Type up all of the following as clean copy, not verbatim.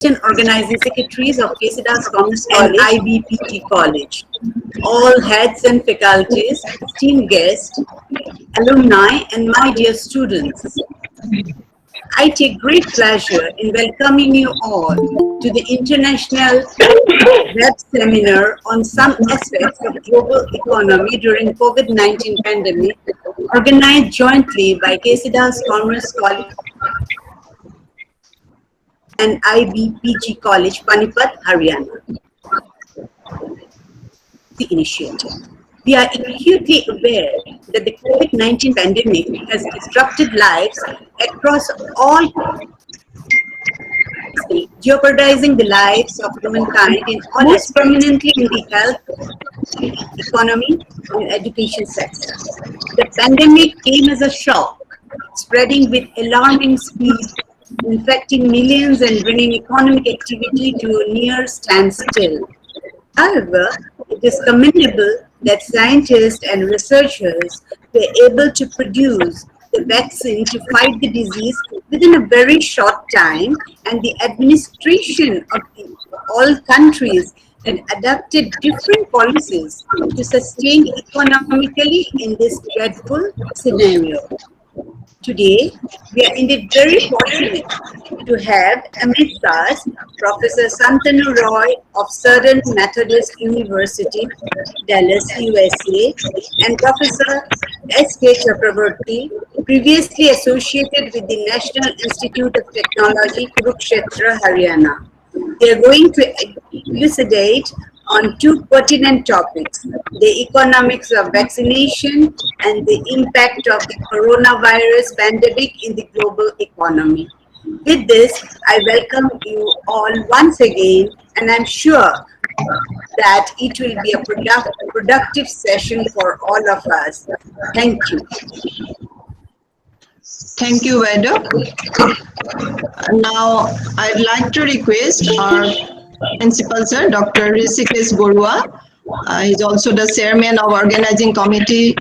and organizing secretaries of K.C.Das Commerce College and IBPT College, all heads and faculties, esteemed guests, alumni, and my dear students. I take great pleasure in welcoming you all to the International Web Seminar on some aspects of global economy during COVID-19 pandemic, organized jointly by K.C.Das Commerce College and IBPG College, Panipat, Haryana. The initiative. We are acutely aware that the COVID-19 pandemic has disrupted lives across all jeopardizing the lives of humankind in all most prominently in the health, economy, and education sector. The pandemic came as a shock, spreading with alarming speed, infecting millions and bringing economic activity to a near standstill. However, it is commendable that scientists and researchers were able to produce the vaccine to fight the disease within a very short time, and the administration of all countries had adopted different policies to sustain economically in this dreadful scenario. Today, we are indeed very fortunate to have amidst us Professor Santanu Roy of Southern Methodist University, Dallas, USA, and Professor S.K. Chakraborty, previously associated with the National Institute of Technology, Kurukshetra, Haryana. They are going to elucidate on two pertinent topics: the economics of vaccination and the impact of the coronavirus pandemic in the global economy. With this, I welcome you all once again, and I'm sure that it will be a productive session for all of us. Thank you. Thank you, Vedo. Now, I'd like to request our Principal Sir, Dr. K.C.Das he's also the Chairman of Organizing Committee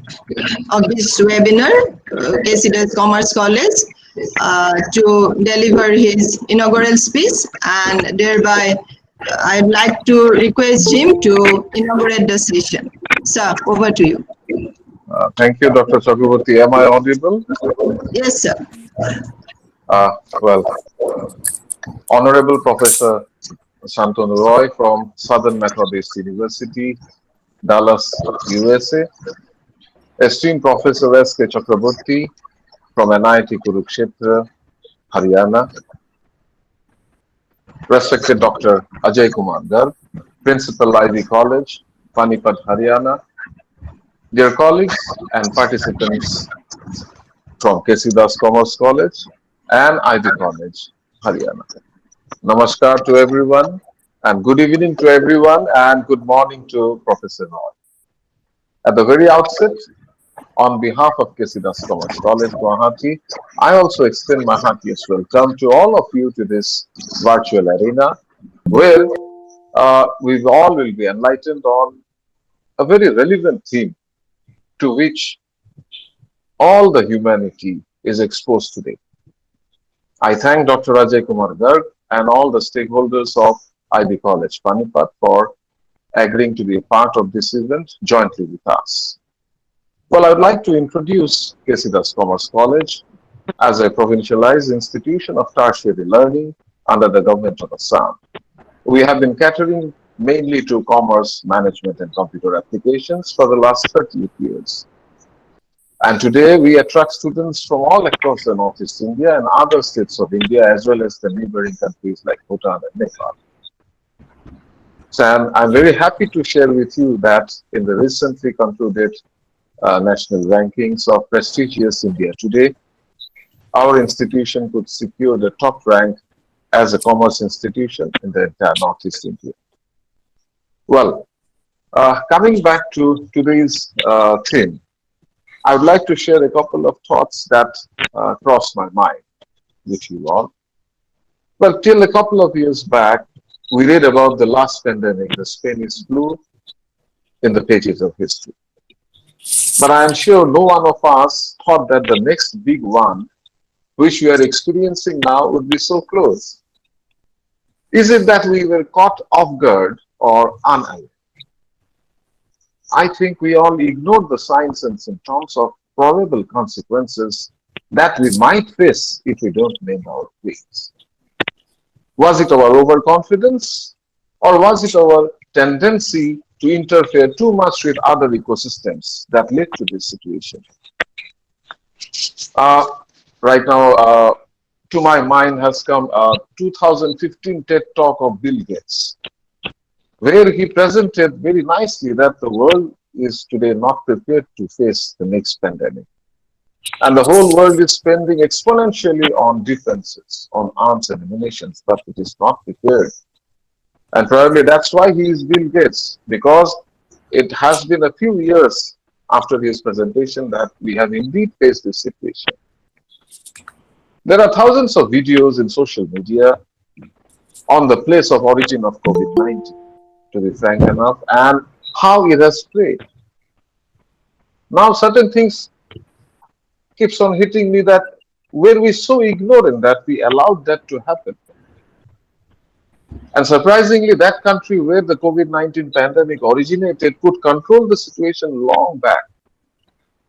of this webinar, K.C.Das Commerce College, to deliver his inaugural speech, and thereby I'd like to request him to inaugurate the session. Sir, over to you. Thank you, Dr. Chakraborty. Am I audible? Yes, sir. Well, Honorable Professor Santanu Roy from Southern Methodist University, Dallas, USA. Esteemed Professor S.K. Chakraborty from NIT Kurukshetra, Haryana. Respected Dr. Ajay Kumar Garg, Principal Ivy College, Panipat, Haryana. Dear colleagues and participants from K.C.Das Commerce College and Ivy College, Haryana. Namaskar to everyone, and good evening to everyone, and good morning to Professor Roy. At the very outset, on behalf of K.C.Das Commerce College, Guwahati, I also extend my heartiest welcome to all of you to this virtual arena, where we all will be enlightened on a very relevant theme to which all the humanity is exposed today. I thank Dr. Ajay Kumar Garg and all the stakeholders of IB College Panipat for agreeing to be a part of this event jointly with us. Well, I would like to introduce K.C.Das Commerce College as a provincialized institution of tertiary learning under the government of Assam. We have been catering mainly to commerce, management, and computer applications for the last 38 years. And today we attract students from all across the Northeast India and other states of India, as well as the neighboring countries like Bhutan and Nepal. So I'm very happy to share with you that in the recently concluded national rankings of prestigious India Today, our institution could secure the top rank as a commerce institution in the entire Northeast India. Well, coming back to today's theme, I would like to share a couple of thoughts that crossed my mind with you all. Well, till a couple of years back, we read about the last pandemic, the Spanish flu, in the pages of history. But I am sure no one of us thought that the next big one, which we are experiencing now, would be so close. Is it that we were caught off guard or unaware? I think we all ignored the signs and symptoms of probable consequences that we might face if we don't mend our ways. Was it our overconfidence, or was it our tendency to interfere too much with other ecosystems that led to this situation? Uh, right now, to my mind has come a 2015 TED Talk of Bill Gates, where he presented very nicely that the world is today not prepared to face the next pandemic. And the whole world is spending exponentially on defenses, on arms and ammunition, but it is not prepared. And probably that's why he is Bill Gates, because it has been a few years after his presentation that we have indeed faced this situation. There are thousands of videos in social media on the place of origin of COVID-19, to be frank enough, and how it has spread. Now, certain things keeps on hitting me that were we so ignorant that we allowed that to happen. And surprisingly, that country where the COVID-19 pandemic originated could control the situation long back.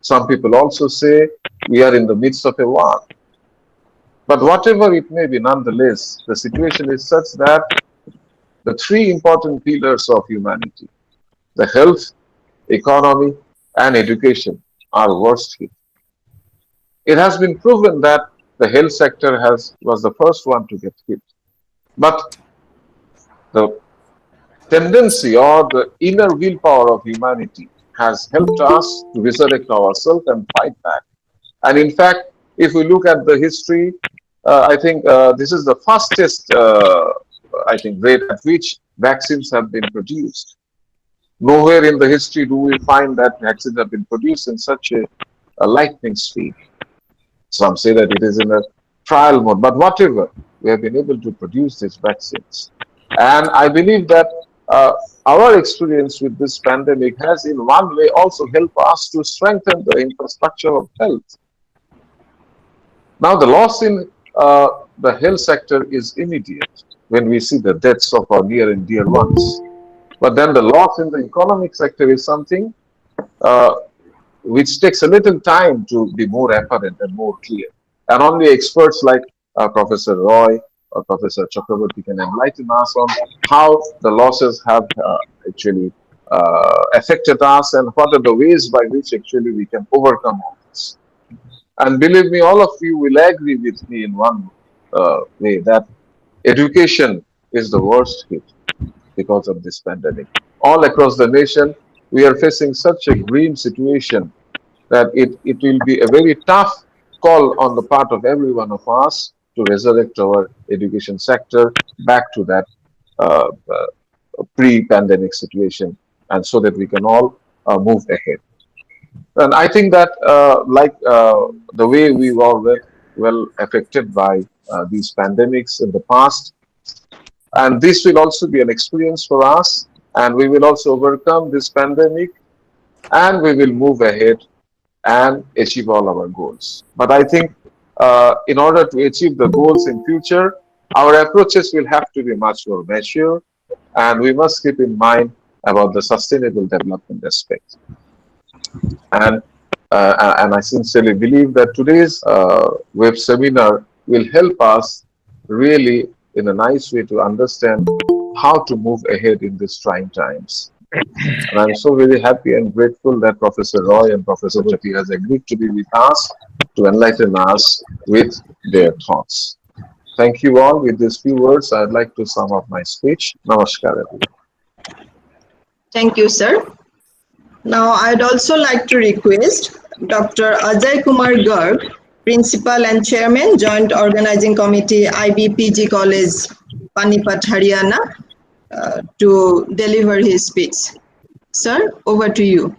Some people also say we are in the midst of a war. But whatever it may be, nonetheless, the situation is such that the three important pillars of humanity, the health, economy, and education, are worst hit. It has been proven that the health sector was the first one to get hit. But the tendency or the inner willpower of humanity has helped us to resurrect ourselves and fight back. And in fact, if we look at the history, I think this is the fastest, rate at which vaccines have been produced. Nowhere in the history do we find that vaccines have been produced in such a lightning speed. Some say that it is in a trial mode, but whatever, we have been able to produce these vaccines. And I believe that our experience with this pandemic has in one way also helped us to strengthen the infrastructure of health. Now, the loss in the health sector is immediate when we see the deaths of our near and dear ones. But then the loss in the economic sector is something which takes a little time to be more apparent and more clear. And only experts like Professor Roy or Professor Chakraborty can enlighten us on how the losses have actually affected us and what are the ways by which actually we can overcome all this. And believe me, all of you will agree with me in one way that education is the worst hit because of this pandemic. All across the nation, we are facing such a grim situation that it will be a very tough call on the part of every one of us to resurrect our education sector back to that pre-pandemic situation, and so that we can all move ahead. And I think that the way we were well affected by these pandemics in the past, and this will also be an experience for us, and we will also overcome this pandemic, and we will move ahead and achieve all our goals. But I think in order to achieve the goals in future, our approaches will have to be much more mature, and we must keep in mind about the sustainable development aspect. And I sincerely believe that today's web seminar will help us really in a nice way to understand how to move ahead in these trying times. And I'm so very happy and grateful that Professor Roy and Professor Chati has agreed to be with us to enlighten us with their thoughts. Thank you all. With these few words, I'd like to sum up my speech. Namaskar, everyone. Thank you, sir. Now, I'd also like to request Dr. Ajay Kumar Garg, Principal and Chairman, Joint Organizing Committee, IBPG College, Panipat, Haryana, to deliver his speech. Sir, over to you.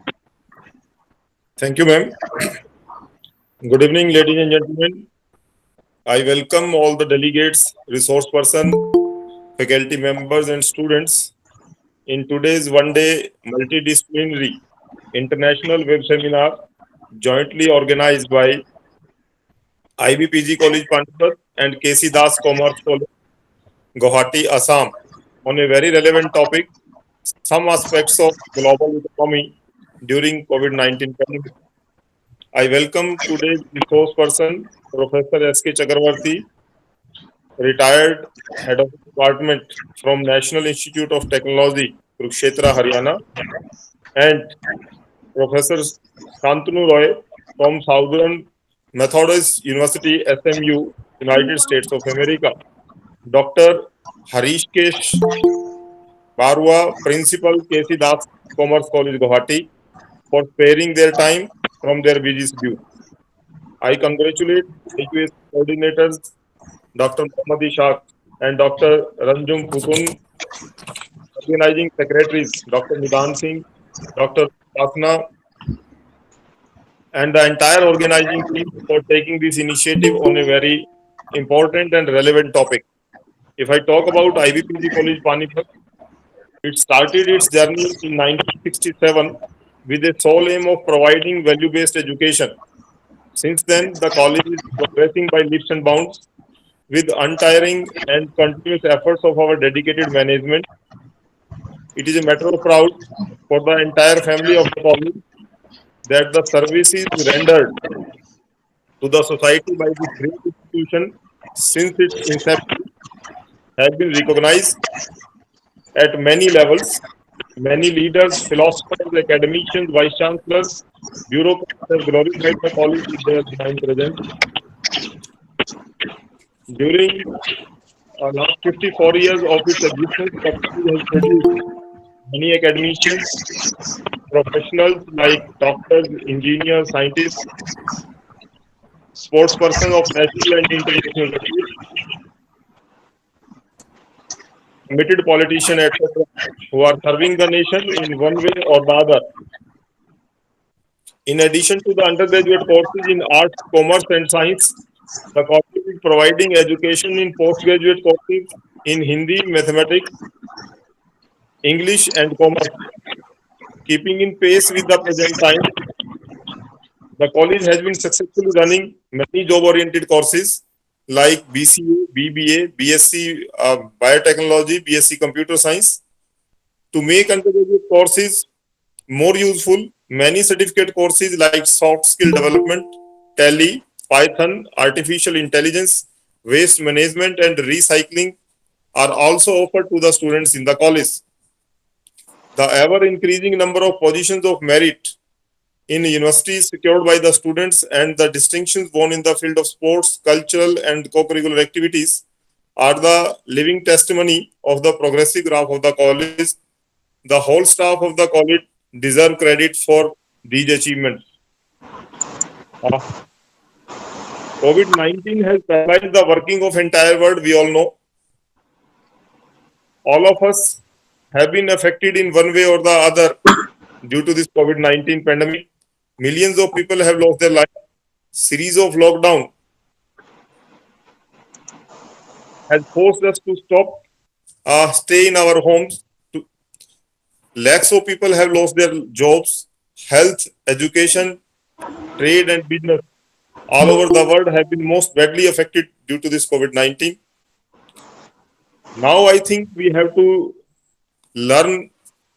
Thank you, ma'am. Good evening, ladies and gentlemen. I welcome all the delegates, resource person, faculty members, and students in today's one-day multidisciplinary international web seminar jointly organized by IBPG College Panipat and K.C.Das Commerce College, Guwahati, Assam, on a very relevant topic, some aspects of global economy during COVID-19 pandemic. I welcome today's resource person, Professor S.K. Chakravarti, retired head of department from National Institute of Technology, Kurukshetra, Haryana, and Professor Shantanu Roy from Southern Methodist University, SMU, United States of America. Dr. Harishkesh Barua, Principal K.C.Das, Commerce College, Guwahati, for sparing their time from their busy schedule. I congratulate IQS coordinators, Dr. Mohammad Ishaq and Dr. Ranjum Putun, organizing secretaries, Dr. Nidan Singh, Dr. Pasna, and the entire organizing team for taking this initiative on a very important and relevant topic. If I talk about IBPG College Panipat, it started its journey in 1967 with the sole aim of providing value-based education. Since then, the college is progressing by leaps and bounds with untiring and continuous efforts of our dedicated management. It is a matter of pride for the entire family of the college that the services rendered to the society by this great institution since its inception have been recognized at many levels. Many leaders, philosophers, academicians, vice chancellors, bureaucrats have glorified the college with their benign presence. During last 54 years of its existence, the college has produced many academicians, professionals like doctors, engineers, scientists, sportspersons of national and international repute, committed politicians, etc., who are serving the nation in one way or the other. In addition to the undergraduate courses in arts, commerce, and science, the college is providing education in postgraduate courses in Hindi, mathematics, English, and commerce. Keeping in pace with the present time, the college has been successfully running many job-oriented courses like BCA, BBA, BSc Biotechnology, BSc Computer Science. To make undergraduate courses more useful, many certificate courses like soft skill development, Tally, Python, artificial intelligence, waste management, and recycling are also offered to the students in the college. The ever increasing number of positions of merit in universities secured by the students and the distinctions won in the field of sports, cultural, and co-curricular activities are the living testimony of the progressive graph of the college. The whole staff of the college deserve credit for these achievements. COVID-19 has paralyzed the working of entire world, we all know. All of us have been affected in one way or the other due to this COVID-19 pandemic. Millions of people have lost their lives. Series of lockdown has forced us to stay in our homes. Lakhs of people have lost their jobs. Health, education, trade, and business all over the world have been most badly affected due to this COVID-19. Now I think we have to learn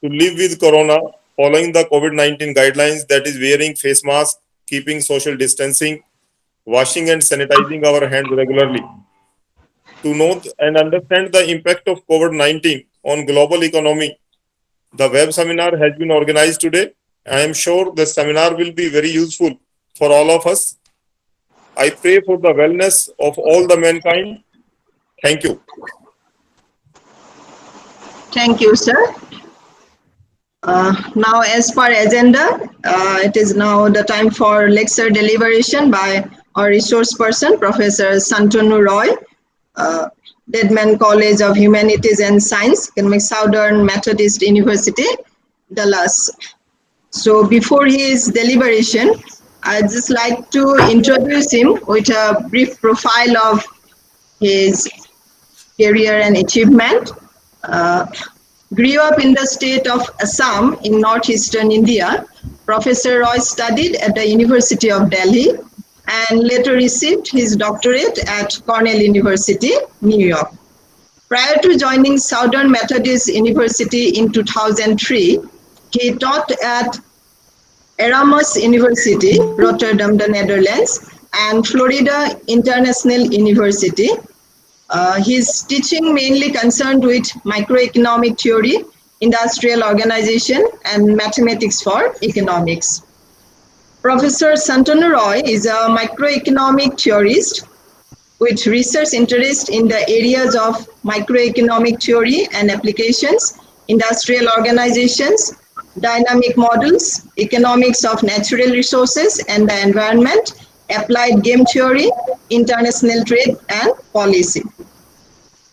to live with Corona following the COVID-19 guidelines, that is wearing face mask, keeping social distancing, washing and sanitizing our hands regularly. To know and understand the impact of COVID-19 on global economy, the web seminar has been organized today. I am sure the seminar will be very useful for all of us. I pray for the wellness of all the mankind. Thank you. Thank you, sir. Now, as per agenda, it is now the time for lecture deliberation by our resource person, Professor Shantanu Roy, Deadman College of Humanities and Science, Economics, Southern Methodist University, Dallas. So before his deliberation, I'd just like to introduce him with a brief profile of his career and achievement. Grew up in the state of Assam in northeastern India. Professor Roy studied at the University of Delhi and later received his doctorate at Cornell University, New York. Prior to joining Southern Methodist University in 2003, he taught at Erasmus University, Rotterdam, the Netherlands, and Florida International University. His teaching mainly concerned with microeconomic theory, industrial organization, and mathematics for economics. Professor Santanu Roy is a microeconomic theorist with research interest in the areas of microeconomic theory and applications, industrial organizations, dynamic models, economics of natural resources and the environment, applied game theory, international trade, and policy.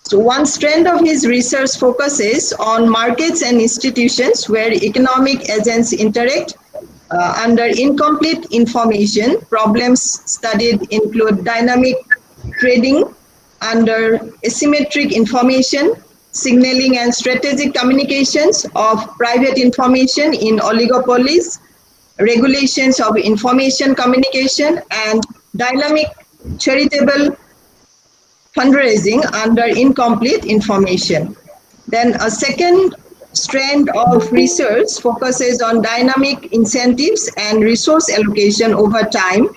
So one strand of his research focuses on markets and institutions where economic agents interact under incomplete information. Problems studied include dynamic trading under asymmetric information, signaling and strategic communications of private information in oligopolies, regulations of information communication, and dynamic charitable fundraising under incomplete information. Then a second strand of research focuses on dynamic incentives and resource allocation over time,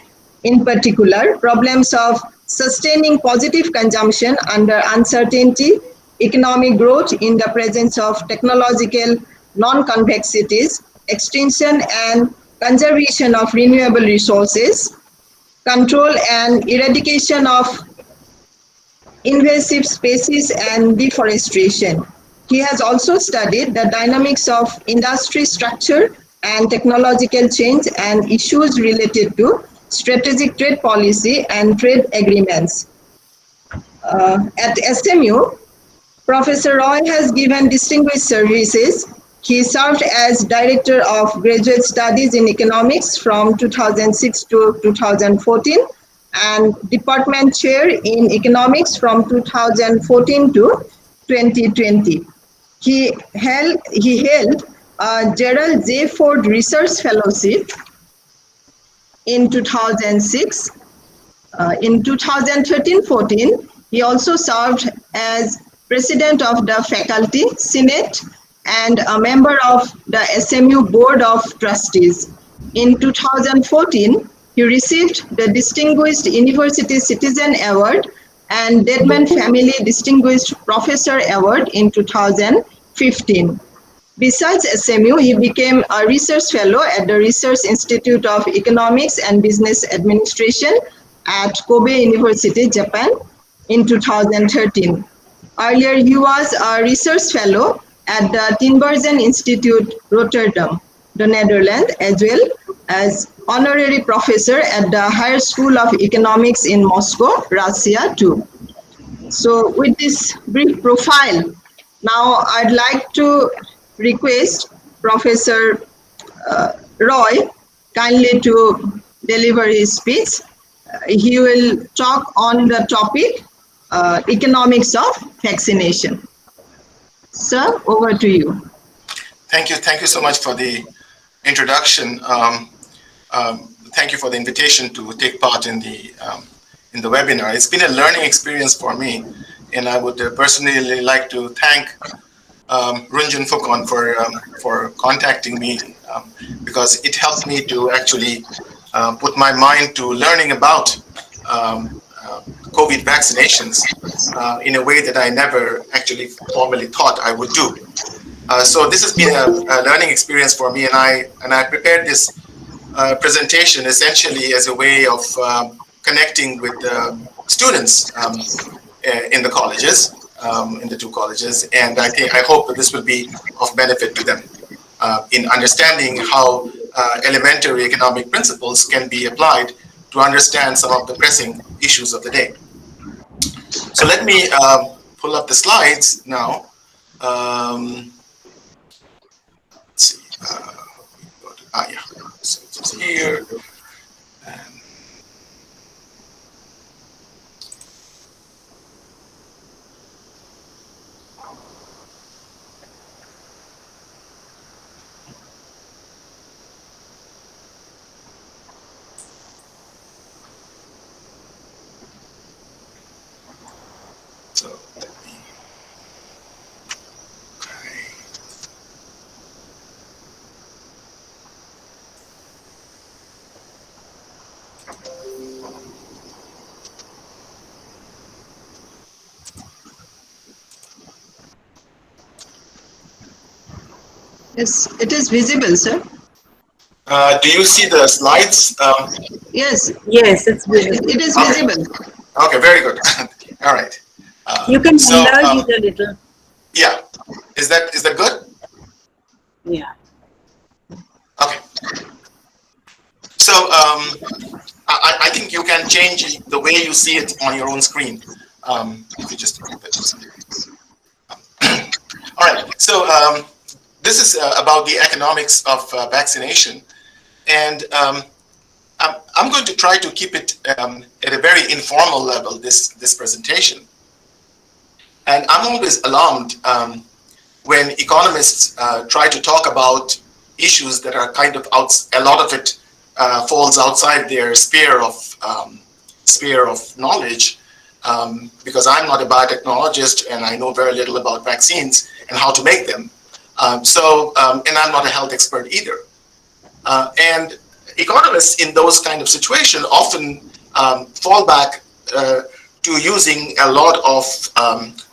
in particular, problems of sustaining positive consumption under uncertainty, economic growth in the presence of technological non-convexities, extinction and conservation of renewable resources, control and eradication of invasive species and deforestation. He has also studied the dynamics of industry structure and technological change and issues related to strategic trade policy and trade agreements. At SMU, Professor Roy has given distinguished services. He served as Director of Graduate Studies in Economics from 2006 to 2014 and Department Chair in Economics from 2014 to 2020. He held a Gerald J. Ford Research Fellowship in 2006. In 2013-14, he also served as President of the Faculty Senate and a member of the SMU Board of Trustees. In 2014, he received the Distinguished University Citizen Award and Deadman Family Distinguished Professor Award in 2015. Besides SMU, he became a research fellow at the Research Institute of Economics and Business Administration at Kobe University, Japan in 2013. Earlier, he was a research fellow at the Tinbergen Institute, Rotterdam, the Netherlands, as well as honorary professor at the Higher School of Economics in Moscow, Russia too. So with this brief profile, now I'd like to request Professor Roy kindly to deliver his speech. He will talk on the topic economics of vaccination. Sir, over to you. Thank you so much for the introduction. Thank you for the invitation to take part in the webinar. It's been a learning experience for me, and I would personally like to thank Runjun Fukon for contacting me because it helped me to actually put my mind to learning about COVID vaccinations in a way that I never actually formally thought I would do. So this has been a learning experience for me, and I prepared this presentation essentially as a way of connecting with students in the colleges, in the two colleges, and I hope that this will be of benefit to them in understanding how elementary economic principles can be applied to understand some of the pressing issues of the day. So let me pull up the slides now. Let's see. Yeah. So it's here. And so let me Yes, it is visible, sir. Do you see the slides? Yes, Yes, it's visible. it is Okay. visible. Okay, very good. All right. You can So enlarge it a little. yeah, is that good? Yeah. Okay. So I think you can change the way you see it on your own screen. If you just move it. All right. So this is about the economics of vaccination, and I'm going to try to keep it at a very informal level. This presentation, and I'm always alarmed when economists try to talk about issues that are kind of a lot of it falls outside their sphere of knowledge, because I'm not a biotechnologist and I know very little about vaccines and how to make them. And I'm not a health expert either. And economists in those kind of situations often fall back to using a lot of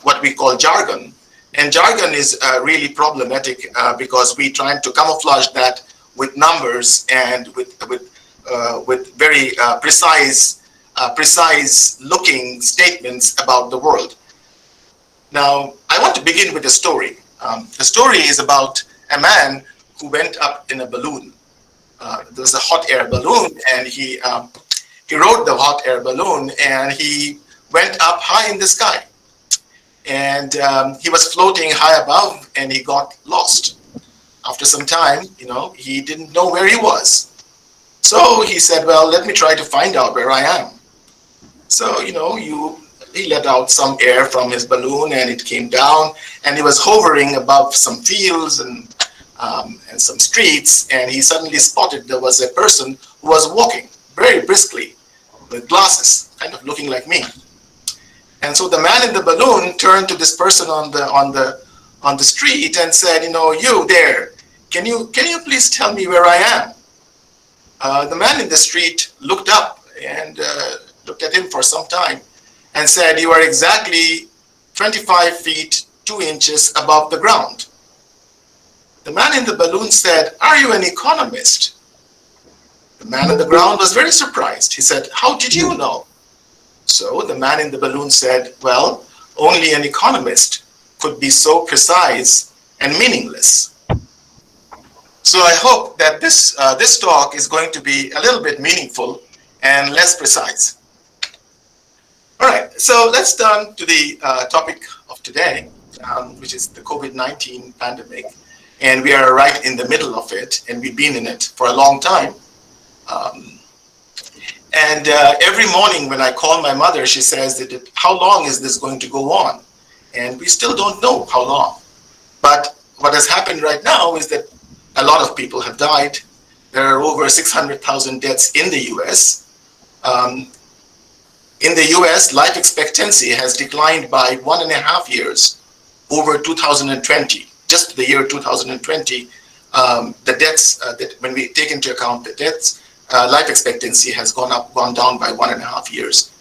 what we call jargon. And jargon is really problematic because we trying to camouflage that with numbers and with very precise looking statements about the world. Now, I want to begin with a story. The story is about a man who went up in a balloon. There was a hot air balloon, and he rode the hot air balloon, and he went up high in the sky. And he was floating high above, and he got lost. After some time, he didn't know where he was. So he said, well, let me try to find out where I am. So, he let out some air from his balloon, and it came down, and he was hovering above some fields and some streets, and he suddenly spotted there was a person who was walking very briskly with glasses, kind of looking like me. And so the man in the balloon turned to this person on the street and said, you there, can you please tell me where I am? The man in the street looked up and looked at him for some time and said, you are exactly 25 feet 2 inches above the ground. The man in the balloon said, are you an economist? The man on the ground was very surprised. He said, how did you know? So the man in the balloon said, well, only an economist could be so precise and meaningless. So I hope that this talk is going to be a little bit meaningful and less precise. All right, so let's turn to the topic of today, which is the COVID-19 pandemic. And we are right in the middle of it, and we've been in it for a long time. And every morning when I call my mother, she says that how long is this going to go on? And we still don't know how long. But what has happened right now is that a lot of people have died. There are over 600,000 deaths in the US. In the US, life expectancy has declined by 1.5 years over 2020. Just the year 2020, the deaths, that when we take into account the deaths, life expectancy has gone down by 1.5 years.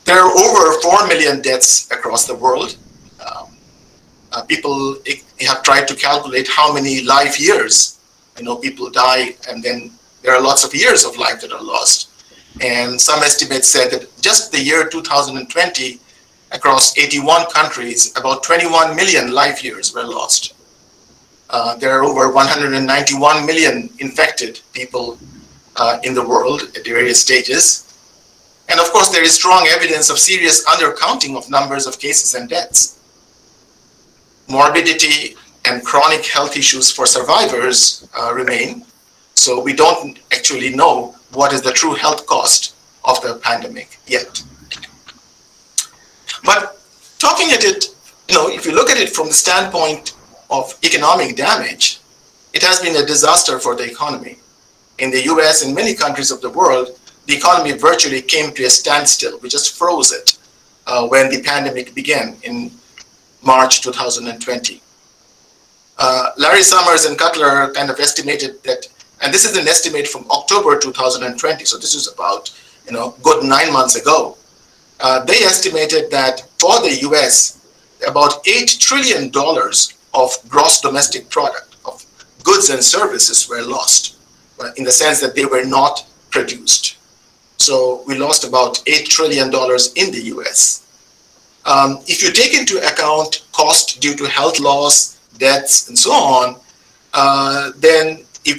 There are over 4 million deaths across the world. People have tried to calculate how many life years, people die, and then there are lots of years of life that are lost. And some estimates said that just the year 2020, across 81 countries, about 21 million life years were lost. There are over 191 million infected people in the world at various stages. And of course, there is strong evidence of serious undercounting of numbers of cases and deaths. Morbidity and chronic health issues for survivors remain. So we don't actually know what is the true health cost of the pandemic yet. But talking at it, if you look at it from the standpoint of economic damage, it has been a disaster for the economy. In the US and many countries of the world, the economy virtually came to a standstill. We just froze it when the pandemic began in March 2020. Larry Summers and Cutler kind of estimated that, and this is an estimate from October 2020, so this is about good 9 months ago. They estimated that for the US, about $8 trillion of gross domestic product, of goods and services were lost, in the sense that they were not produced. So we lost about $8 trillion in the US. If you take into account cost due to health loss, deaths, and so on, then you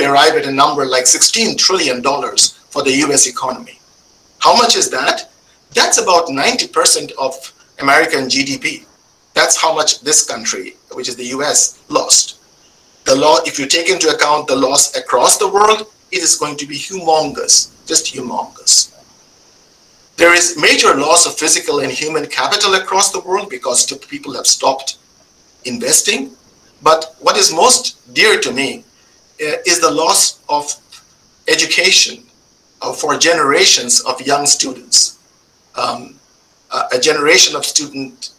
arrive at a number like $16 trillion for the US economy. How much is that? That's about 90% of American GDP. That's how much this country, which is the US, lost. If you take into account the loss across the world, it is going to be humongous, just humongous. There is major loss of physical and human capital across the world because people have stopped investing. But what is most dear to me is the loss of education for generations of young students. A generation of students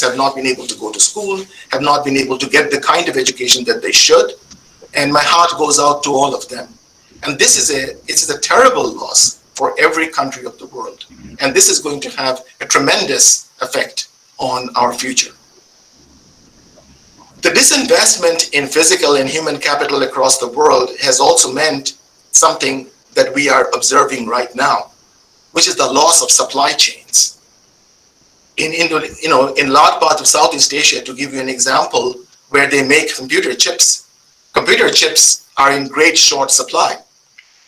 have not been able to go to school, have not been able to get the kind of education that they should, and my heart goes out to all of them. And this is a terrible loss for every country of the world, and this is going to have a tremendous effect on our future. The disinvestment in physical and human capital across the world has also meant something that we are observing right now, which is the loss of supply chains. In large parts of Southeast Asia, to give you an example, where they make computer chips are in great short supply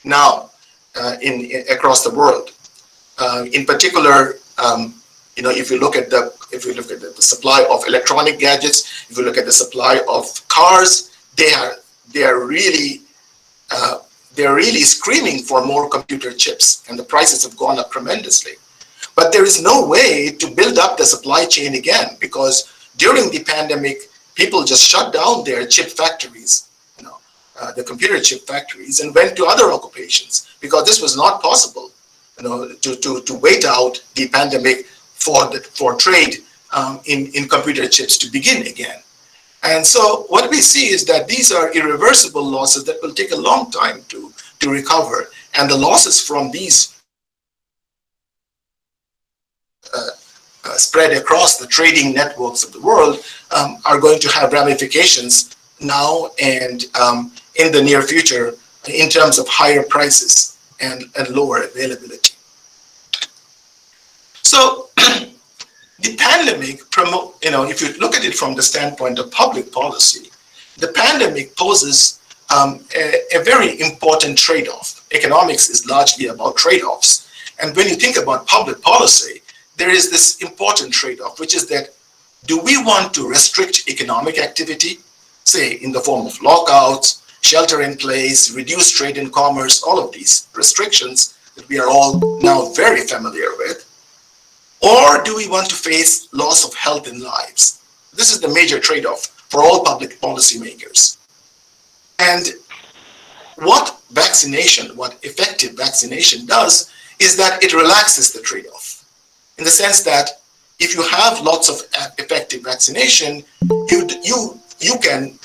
now across the world. In particular, if you look at the supply of electronic gadgets, if you look at the supply of cars, they are really screaming for more computer chips, and the prices have gone up tremendously. But there is no way to build up the supply chain again, because during the pandemic, people just shut down their chip factories, the computer chip factories, and went to other occupations, because this was not possible, to wait out the pandemic for trade in computer chips to begin again. And so what we see is that these are irreversible losses that will take a long time to recover, and the losses from these spread across the trading networks of the world are going to have ramifications now and in the near future in terms of higher prices and lower availability. So the pandemic if you look at it from the standpoint of public policy, the pandemic poses a very important trade-off. Economics is largely about trade-offs. And when you think about public policy, there is this important trade-off, which is that do we want to restrict economic activity, say in the form of lockouts, shelter in place, reduce trade and commerce, all of these restrictions that we are all now very familiar with? Or do we want to face loss of health and lives? This is the major trade-off for all public policymakers. And what effective vaccination does is that it relaxes the trade-off, in the sense that if you have lots of effective vaccination, you can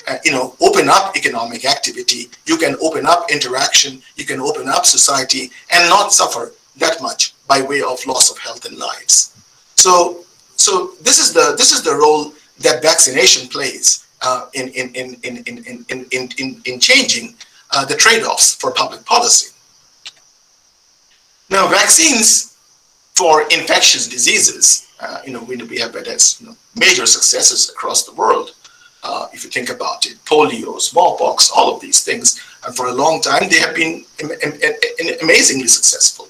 open up economic activity, you can open up interaction, you can open up society and not suffer that much by way of loss of health and lives. So this is the role that vaccination plays in changing the trade-offs for public policy. Now, vaccines for infectious diseases, we have had major successes across the world. If you think about it, polio, smallpox, all of these things, and for a long time they have been amazingly successful.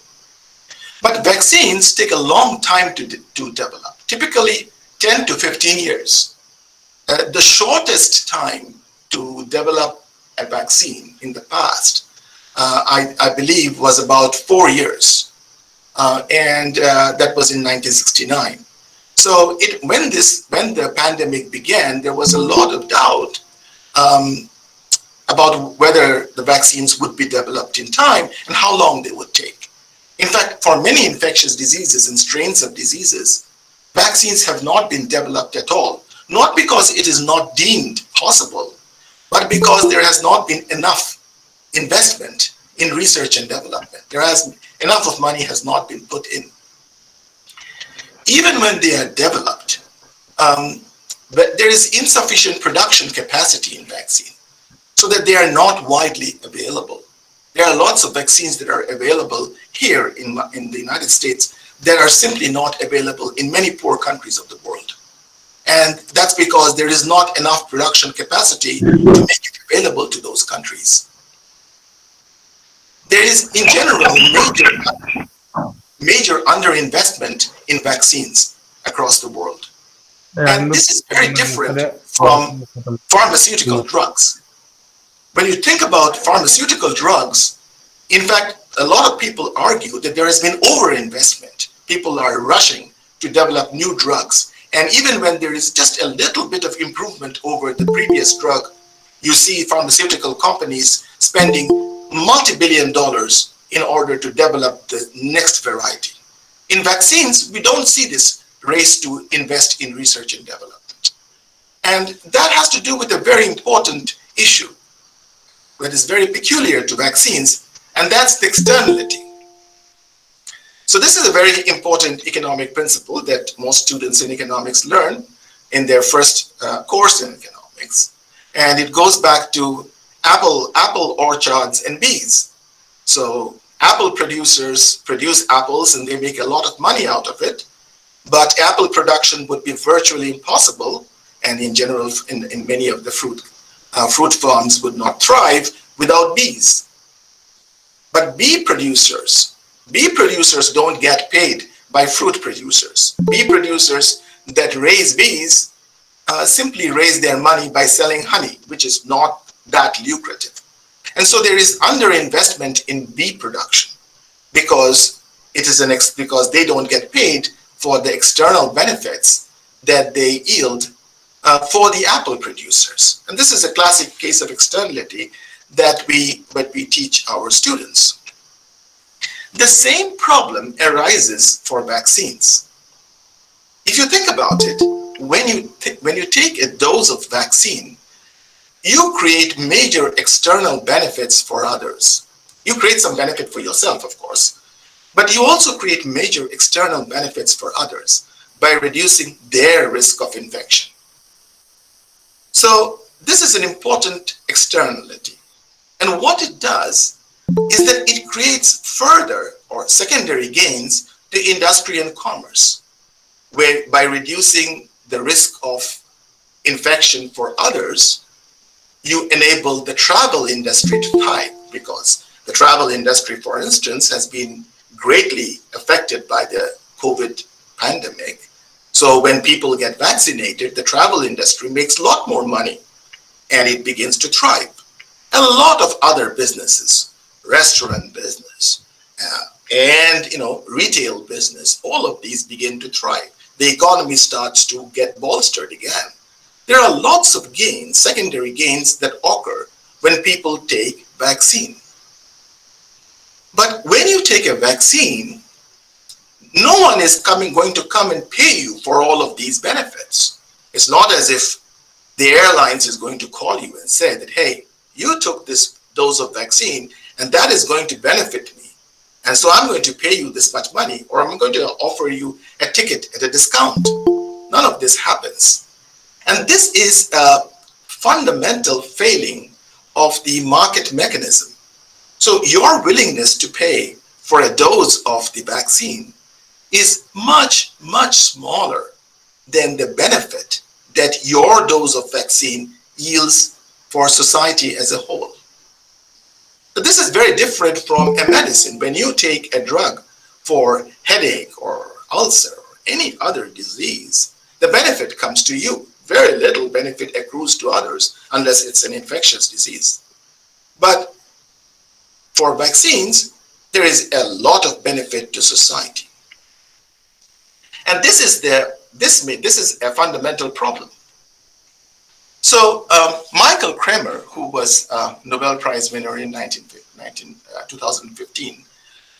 But vaccines take a long time to develop, typically 10 to 15 years. The shortest time to develop a vaccine in the past, I believe, was about 4 years, and that was in 1969. So when the pandemic began, there was a lot of doubt about whether the vaccines would be developed in time and how long they would take. In fact, for many infectious diseases and strains of diseases, vaccines have not been developed at all, not because it is not deemed possible, but because there has not been enough investment in research and development. Enough of money has not been put in. Even when they are developed, but there is insufficient production capacity in vaccine, so that they are not widely available. There are lots of vaccines that are available here in the United States that are simply not available in many poor countries of the world. And that's because there is not enough production capacity to make it available to those countries. There is, in general, major underinvestment in vaccines across the world. And this is very different from pharmaceutical drugs. When you think about pharmaceutical drugs, in fact, a lot of people argue that there has been overinvestment. People are rushing to develop new drugs. And even when there is just a little bit of improvement over the previous drug, you see pharmaceutical companies spending multi-billion dollars in order to develop the next variety. In vaccines, we don't see this race to invest in research and development. And that has to do with a very important issue that is very peculiar to vaccines, and that's the externality. So this is a very important economic principle that most students in economics learn in their first course in economics. And it goes back to apple orchards and bees. So apple producers produce apples and they make a lot of money out of it, but apple production would be virtually impossible, and in general, in many of the fruit farms would not thrive without bees. But bee producers don't get paid by fruit producers. Bee producers that raise bees simply raise their money by selling honey, which is not that lucrative. And so there is underinvestment in bee production because because they don't get paid for the external benefits that they yield for the apple producers. And this is a classic case of externality that we teach our students. The same problem arises for vaccines. If you think about it, when you take a dose of vaccine, you create major external benefits for others. You create some benefit for yourself, of course, but you also create major external benefits for others by reducing their risk of infection. So this is an important externality. And what it does is that it creates further or secondary gains to industry and commerce, where by reducing the risk of infection for others, you enable the travel industry to thrive, because the travel industry, for instance, has been greatly affected by the COVID pandemic. So when people get vaccinated, the travel industry makes a lot more money and it begins to thrive. And a lot of other businesses, restaurant business, and retail business, all of these begin to thrive. The economy starts to get bolstered again. There are lots of gains, secondary gains that occur when people take vaccine. But when you take a vaccine, no one is going to come and pay you for all of these benefits. It's not as if the airlines is going to call you and say that, hey, you took this dose of vaccine and that is going to benefit me. And so I'm going to pay you this much money, or I'm going to offer you a ticket at a discount. None of this happens. And this is a fundamental failing of the market mechanism. So your willingness to pay for a dose of the vaccine is much, much smaller than the benefit that your dose of vaccine yields for society as a whole. But this is very different from a medicine. When you take a drug for headache or ulcer or any other disease, the benefit comes to you. Very little benefit accrues to others unless it's an infectious disease. But for vaccines, there is a lot of benefit to society. And this is a fundamental problem. So Michael Kremer, who was a Nobel Prize winner in 2015,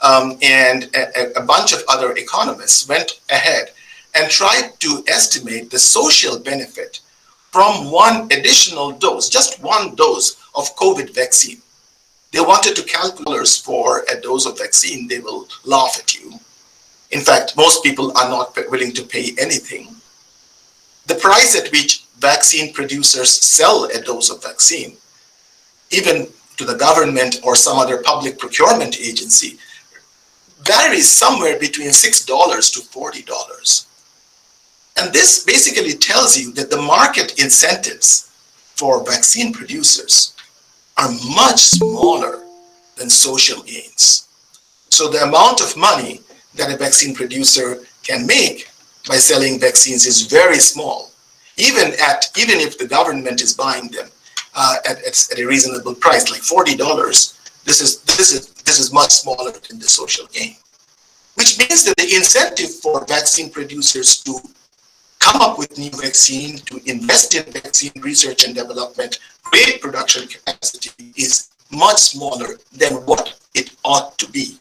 and a bunch of other economists went ahead and tried to estimate the social benefit from one additional dose, just one dose of COVID vaccine. They wanted to calculate for a dose of vaccine, they will laugh at you. In fact, most people are not willing to pay anything. the price at which vaccine producers sell a dose of vaccine, even to the government or some other public procurement agency, varies somewhere between $6 to $40. And this basically tells you that the market incentives for vaccine producers are much smaller than social gains. So the amount of money that a vaccine producer can make by selling vaccines is very small, even if the government is buying them at a reasonable price, like $40. This is much smaller than the social gain, which means that the incentive for vaccine producers to come up with new vaccine, to invest in vaccine research and development, create production capacity is much smaller than what it ought to be.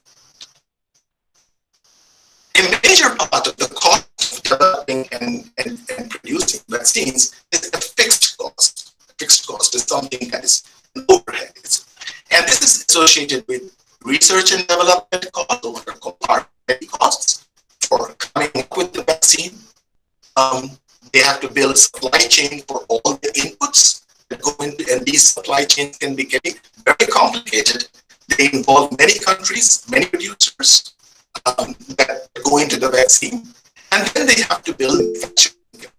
A major part of the cost of developing and producing vaccines is a fixed cost. A fixed cost is something that is an overhead. And this is associated with research and development costs, or what are called R&D costs, for coming up with the vaccine. They have to build a supply chain for all the inputs that go into, and these supply chains can be getting very complicated. They involve many countries, many producers that go into the vaccine, and then they have to build manufacturing.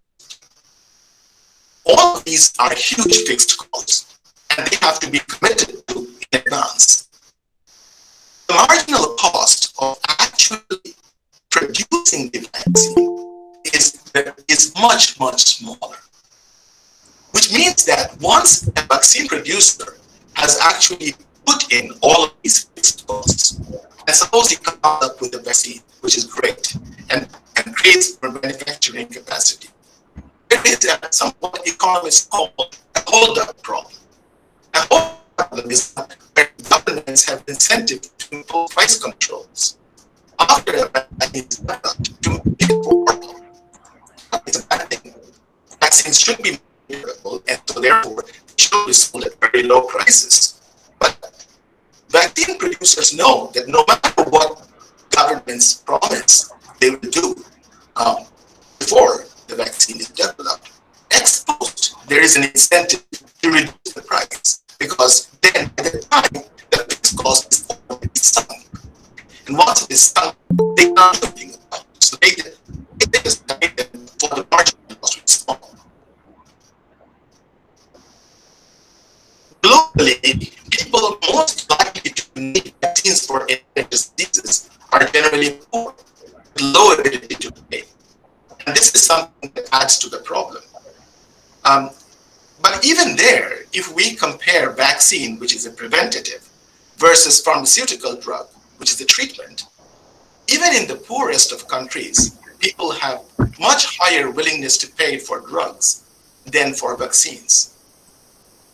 All of these are huge fixed costs, and they have to be committed to in advance. The marginal cost of actually producing the vaccine is much, much smaller, which means that once a vaccine producer has actually put in all of these fixed costs, and suppose he comes up with a vaccine, which is great, and creates manufacturing capacity, there is somewhat economists call a hold-up problem. A hold-up problem is where governments have incentive to impose price controls after a vaccine is developed to make it affordable. It's a bad thing. Vaccines should be affordable, and so therefore should be sold at very low prices. But vaccine producers know that no matter what governments promise they will do before the vaccine is developed, ex post there is an incentive to reduce the price, because then at the time the fixed cost is already sunk. And once it is sunk, they cannot do anything about it. So they just make them for the marginal cost is small. Globally, people most likely to need vaccines for infectious diseases are generally poor, with low ability to pay. And this is something that adds to the problem. But even there, if we compare vaccine, which is a preventative, versus pharmaceutical drug, which is a treatment, even in the poorest of countries, people have much higher willingness to pay for drugs than for vaccines.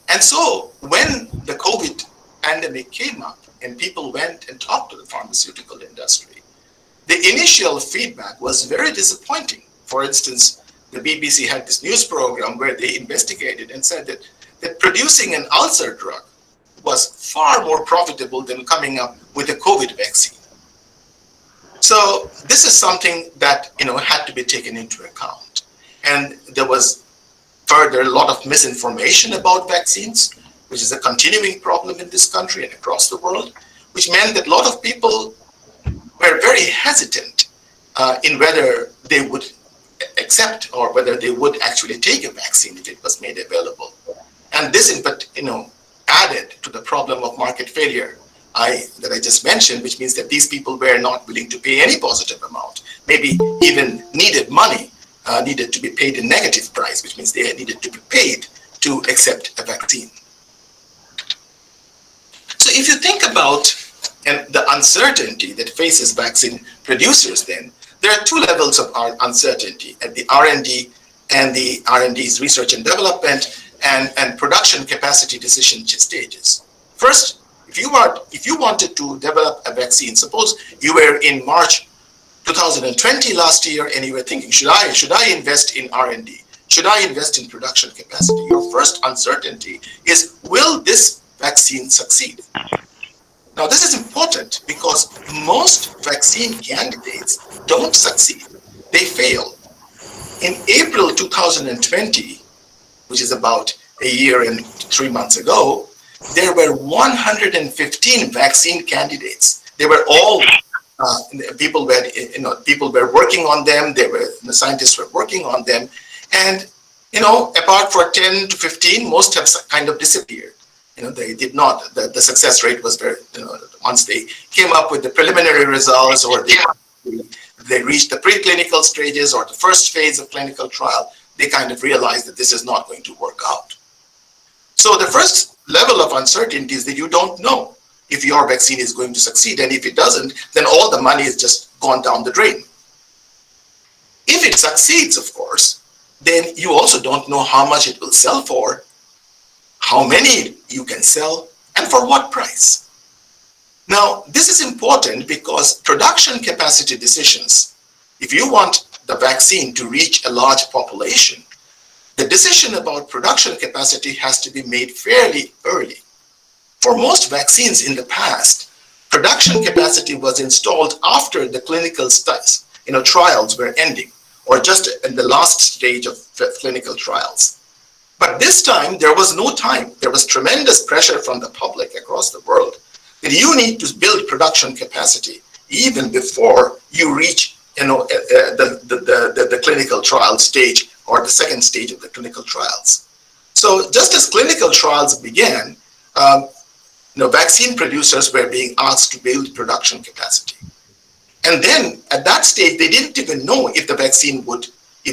And so when the COVID pandemic came up and people went and talked to the pharmaceutical industry, the initial feedback was very disappointing. For instance, the BBC had this news program where they investigated and said that producing an ulcer drug was far more profitable than coming up with a COVID vaccine. So this is something that had to be taken into account. And there was further a lot of misinformation about vaccines, which is a continuing problem in this country and across the world, which meant that a lot of people were very hesitant in whether they would accept or whether they would actually take a vaccine if it was made available. And this, added to the problem of market failure that I just mentioned, which means that these people were not willing to pay any positive amount, maybe even needed money, needed to be paid a negative price, which means they needed to be paid to accept a vaccine. So if you think about the uncertainty that faces vaccine producers, then there are two levels of uncertainty at the R&D and the R&D's research and development and production capacity decision stages. First, if you wanted to develop a vaccine, suppose you were in March 2020 last year and you were thinking, should I invest in R&D? Should I invest in production capacity? Your first uncertainty is, will this vaccine succeed? Now, this is important because most vaccine candidates don't succeed. They fail. in April 2020, which is about a year and 3 months ago, there were 115 vaccine candidates. They were all people were working on them. The scientists were working on them, and apart from 10 to 15, most have kind of disappeared. They did not. The success rate was very. Once they came up with the preliminary results, or they reached the preclinical stages or the first phase of clinical trial, they kind of realized that this is not going to work out. So the first level of uncertainty is that you don't know if your vaccine is going to succeed, and if it doesn't, then all the money is just gone down the drain. If it succeeds, of course, then you also don't know how much it will sell for, how many you can sell, and for what price. Now, this is important because production capacity decisions, if you want the vaccine to reach a large population, the decision about production capacity has to be made fairly early. For most vaccines in the past, production capacity was installed after the clinical studies, trials were ending, or just in the last stage of clinical trials. But this time, there was no time. There was tremendous pressure from the public across the world that you need to build production capacity even before you reach the clinical trial stage or the second stage of the clinical trials. So just as clinical trials began, vaccine producers were being asked to build production capacity. And then at that stage, they didn't even know if the vaccine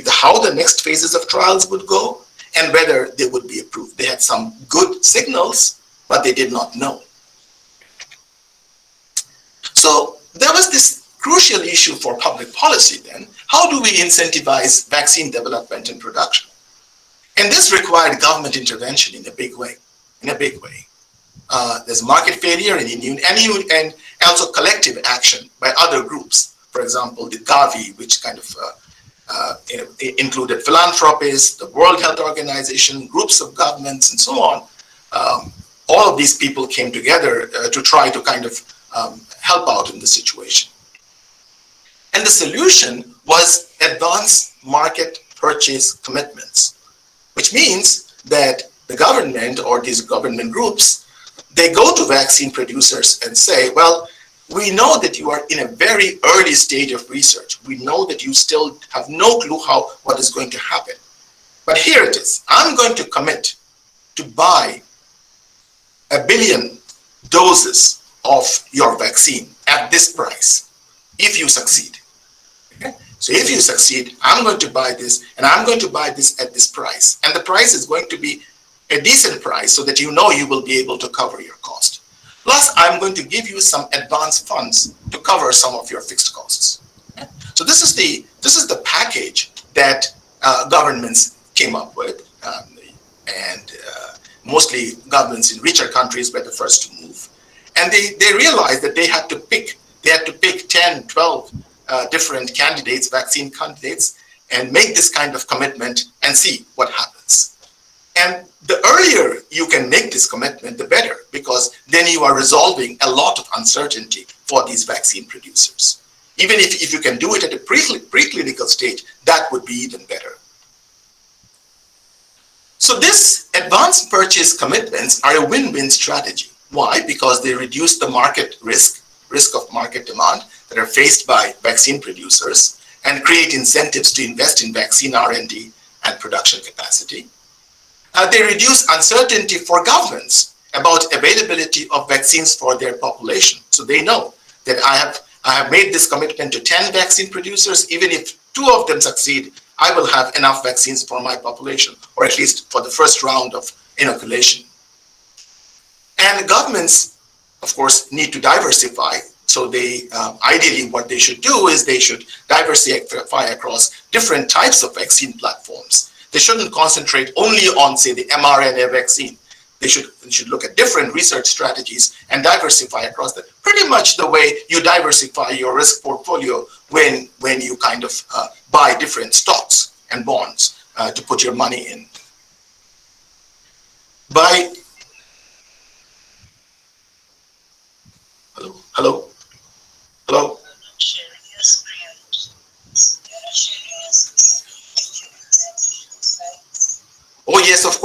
how the next phases of trials would go and whether they would be approved. They had some good signals, but they did not know. So there was this crucial issue for public policy then. How do we incentivize vaccine development and production? And this required government intervention in a big way. There's market failure and also collective action by other groups. For example, the Gavi, which kind of included philanthropists, the World Health Organization, groups of governments, and so on. All of these people came together to try to kind of help out in the situation. And the solution was advance market purchase commitments, which means that the government or these government groups, they go to vaccine producers and say, well, we know that you are in a very early stage of research. We know that you still have no clue what is going to happen. But here it is. I'm going to commit to buy 1 billion doses of your vaccine at this price if you succeed. Okay? So if you succeed, I'm going to buy this, and I'm going to buy this at this price. And the price is going to be a decent price so that you will be able to cover your cost. Plus, I'm going to give you some advance funds to cover some of your fixed costs. Okay? So this is the package that governments came up with, and mostly governments in richer countries were the first to move. And they realized that they had to pick 10, 12 different candidates, vaccine candidates, and make this kind of commitment and see what happens. And the earlier you can make this commitment, the better, because then you are resolving a lot of uncertainty for these vaccine producers. Even if you can do it at a preclinical stage, that would be even better. So this advanced purchase commitments are a win-win strategy. Why? Because they reduce the market risk of market demand that are faced by vaccine producers and create incentives to invest in vaccine R&D and production capacity. They reduce uncertainty for governments about availability of vaccines for their population. So they know that I have made this commitment to 10 vaccine producers. Even if 2 of them succeed, I will have enough vaccines for my population, or at least for the first round of inoculation. And governments, of course, need to diversify. So they ideally what they should do is they should diversify across different types of vaccine platforms. They shouldn't concentrate only on, say, the mRNA vaccine. They should look at different research strategies and diversify across them. Pretty much the way you diversify your risk portfolio when you kind of buy different stocks and bonds to put your money in. Hello.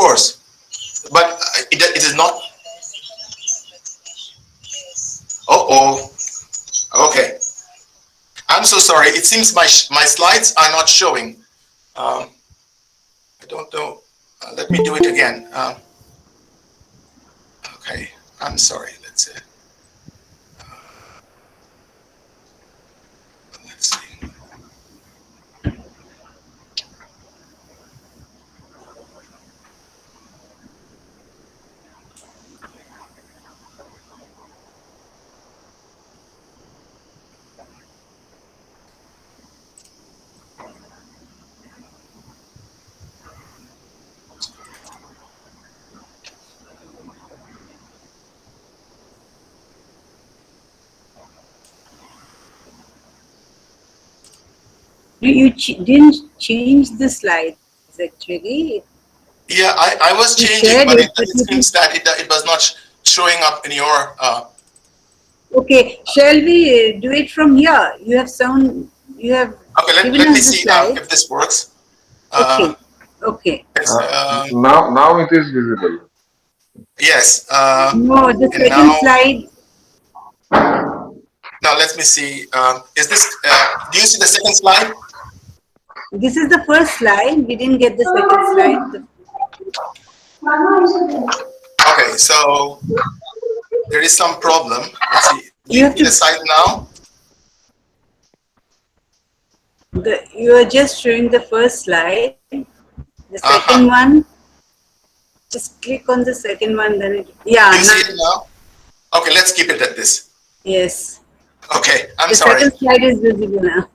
course. But it is not. Okay. I'm so sorry. It seems my slides are not showing. I don't know. Let me do it again. Okay. I'm sorry. Let's see. You didn't change the slides actually. Yeah, I was You changing, shared but it, it seems that it was not showing up in your. Okay, shall we do it from here? You have Okay, given let me us the see slide. if this works. Okay, okay. Now it is visible. Yes. No, the And second now slide. let me see. Is this? Do you see the second slide? This is the first slide. We didn't get the second slide. Okay, so there is some problem. Let's see. Do You you have see to. the slide now? You are just showing the first slide. The second Uh-huh. one. Just click on the second one. Then it. Do Yeah. you see it now? Okay, let's keep it at this. Yes. Okay, I'm The sorry. second slide is visible now.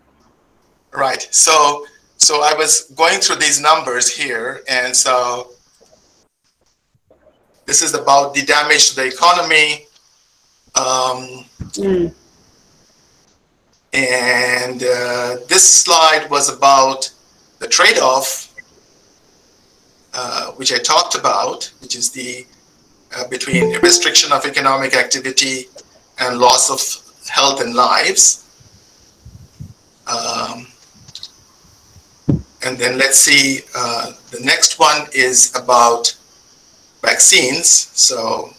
Right. So I was going through these numbers here, and so this is about the damage to the economy. And this slide was about the trade-off, which I talked about, which is the between restriction of economic activity and loss of health and lives. And then let's see, the next one is about vaccines. So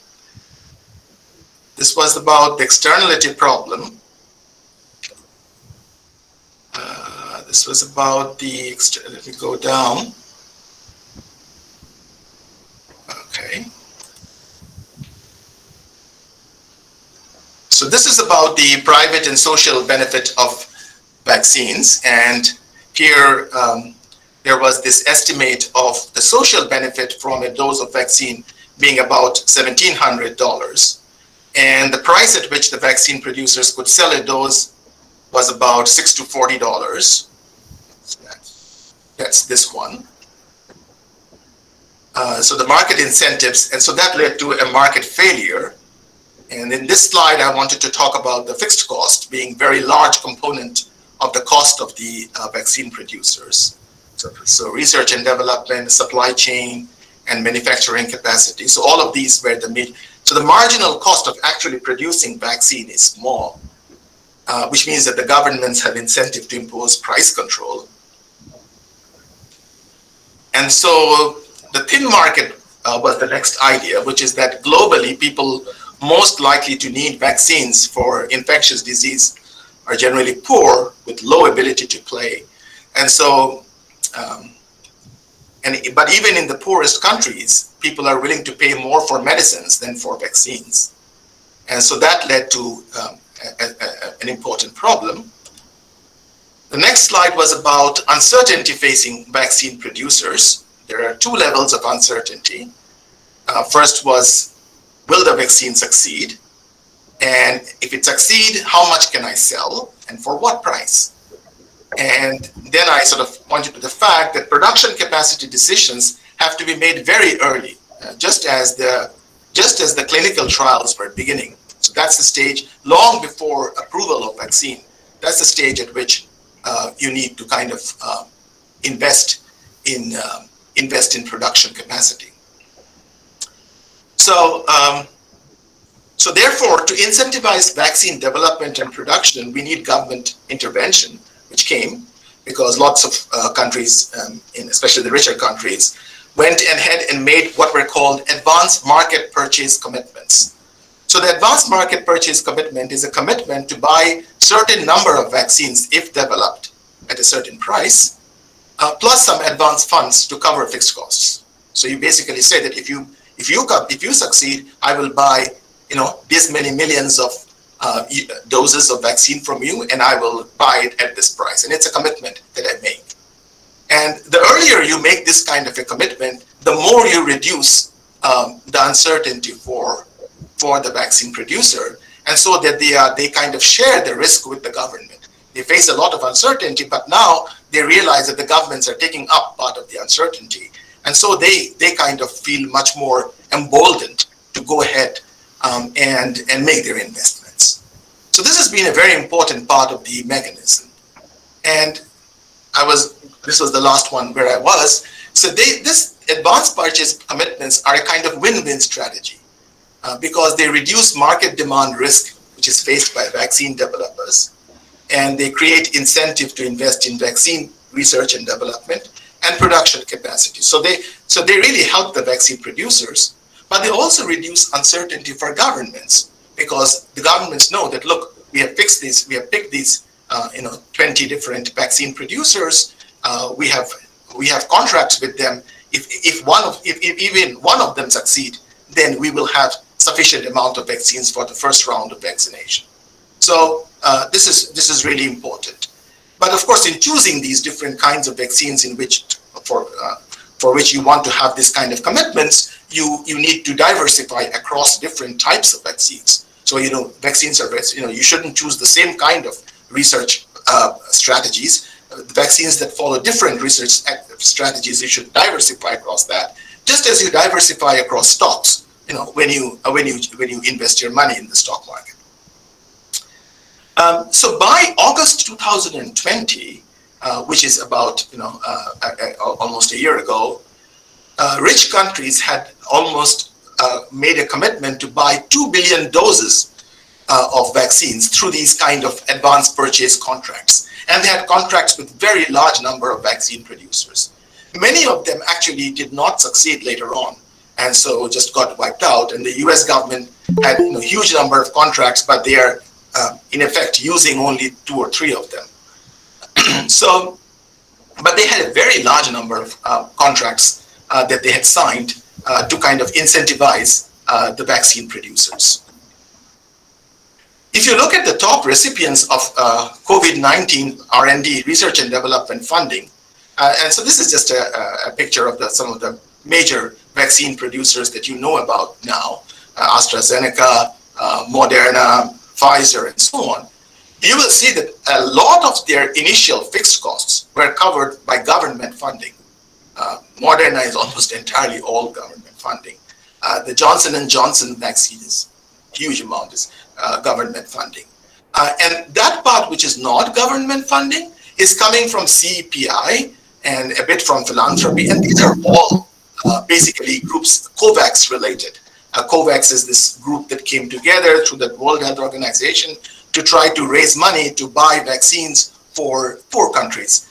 this was about the externality problem. This was about the, let me go down. Okay. So this is about the private and social benefit of vaccines. And here there was this estimate of the social benefit from a dose of vaccine being about $1,700. And the price at which the vaccine producers could sell a dose was about $6 to $40. That's this one. So the market incentives, and so that led to a market failure. And in this slide, I wanted to talk about the fixed cost being very large component of the cost of the vaccine producers. So research and development, supply chain, and manufacturing capacity. So all of these were so the marginal cost of actually producing vaccine is small, which means that the governments have incentive to impose price control. And so the thin market was the next idea, which is that globally people most likely to need vaccines for infectious disease are generally poor with low ability to pay. And so, but even in the poorest countries, people are willing to pay more for medicines than for vaccines. And so that led to an important problem. The next slide was about uncertainty facing vaccine producers. There are two levels of uncertainty. First was, will the vaccine succeed? And if it succeeds, how much can I sell and for what price? And then I sort of pointed to the fact that production capacity decisions have to be made very early, just as the clinical trials were beginning. So that's the stage long before approval of vaccine. That's the stage at which you need to kind of invest in production capacity. So so therefore, to incentivize vaccine development and production, we need government intervention, which came because lots of countries, especially the richer countries, went ahead and made what were called advanced market purchase commitments. So the advanced market purchase commitment is a commitment to buy certain number of vaccines if developed at a certain price, plus some advance funds to cover fixed costs. So you basically say that if you succeed, I will buy this many millions of doses of vaccine from you, and I will buy it at this price. And it's a commitment that I make. And the earlier you make this kind of a commitment, the more you reduce the uncertainty for the vaccine producer, and so that they kind of share the risk with the government. They face a lot of uncertainty, but now they realize that the governments are taking up part of the uncertainty, and so they kind of feel much more emboldened to go ahead and make their investments. So this has been a very important part of the mechanism. And this was the last one where I was. So this advanced purchase commitments are a kind of win-win strategy because they reduce market demand risk, which is faced by vaccine developers, and they create incentive to invest in vaccine research and development and production capacity. So they really help the vaccine producers, but they also reduce uncertainty for governments, because the governments know that, look, we have picked these 20 different vaccine producers. We have contracts with them. If even one of them succeed, then we will have sufficient amount of vaccines for the first round of vaccination. So this is really important. But of course, in choosing these different kinds of vaccines for which you want to have this kind of commitments, you need to diversify across different types of vaccines. So vaccines are you shouldn't choose the same kind of research strategies. The vaccines that follow different research strategies, you should diversify across that, just as you diversify across stocks. When you invest your money in the stock market. So by August 2020, which is about almost a year ago, rich countries had almost made a commitment to buy 2 billion doses of vaccines through these kind of advanced purchase contracts. And they had contracts with very large number of vaccine producers. Many of them actually did not succeed later on, and so just got wiped out. And the US government had a huge number of contracts, but they are in effect using only 2 or 3 of them. But they had a very large number of contracts that they had signed to kind of incentivize the vaccine producers. If you look at the top recipients of COVID-19 R&D, research and development funding, and so this is just a picture of some of the major vaccine producers that you know about now, AstraZeneca, Moderna, Pfizer, and so on. You will see that a lot of their initial fixed costs were covered by government funding. Moderna is almost entirely all government funding. The Johnson & Johnson vaccine is huge amount is government funding. And that part which is not government funding is coming from CEPI and a bit from philanthropy. And these are all basically groups, COVAX related. COVAX is this group that came together through the World Health Organization to try to raise money to buy vaccines for poor countries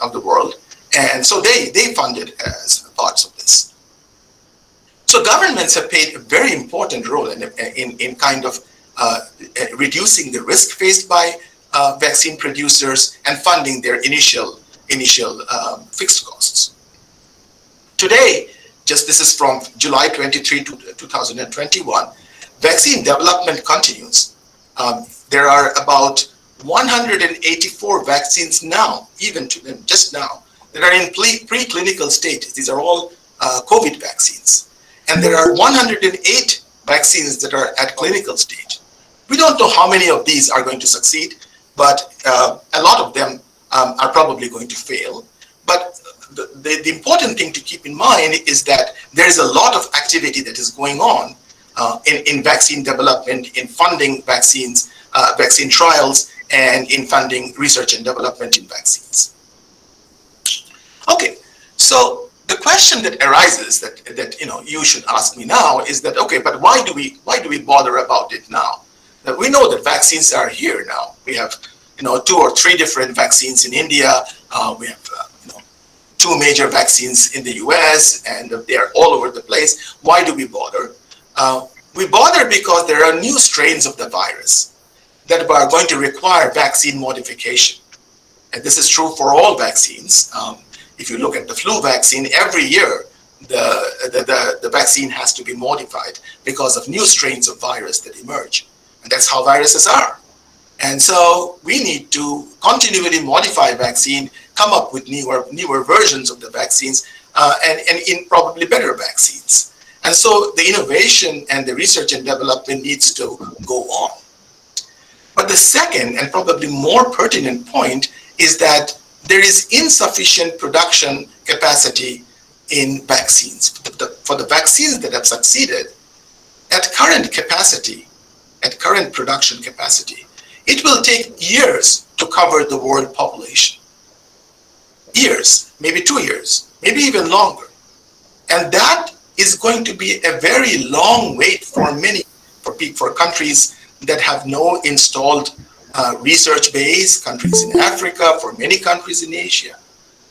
of the world. And so they funded as parts of this. So governments have played a very important role in kind of reducing the risk faced by vaccine producers and funding their initial fixed costs. Today, this is from July 23 to 2021, vaccine development continues. There are about 184 vaccines now, just now, that are in preclinical stages. These are all COVID vaccines. And there are 108 vaccines that are at clinical stage. We don't know how many of these are going to succeed, but a lot of them are probably going to fail. But the important thing to keep in mind is that there is a lot of activity that is going on in vaccine development, in funding vaccines, vaccine trials, and in funding research and development in vaccines. Okay, so the question that arises that you should ask me now is that, okay, but why do we bother about it now? That we know that vaccines are here now. We have 2 or 3 different vaccines in India. We have two major vaccines in the US, and they are all over the place. Why do we bother? We bother because there are new strains of the virus that are going to require vaccine modification. And this is true for all vaccines. If you look at the flu vaccine, every year the vaccine has to be modified because of new strains of virus that emerge. And that's how viruses are. And so we need to continually modify vaccine, come up with newer versions of the vaccines, and in probably better vaccines. And so the innovation and the research and development needs to go on. But the second and probably more pertinent point is that there is insufficient production capacity in vaccines. For the vaccines that have succeeded, at current capacity, at current production capacity, it will take years to cover the world population. Years, maybe 2 years, maybe even longer. And that is going to be a very long wait for countries that have no installed research base, countries in Africa, for many countries in Asia.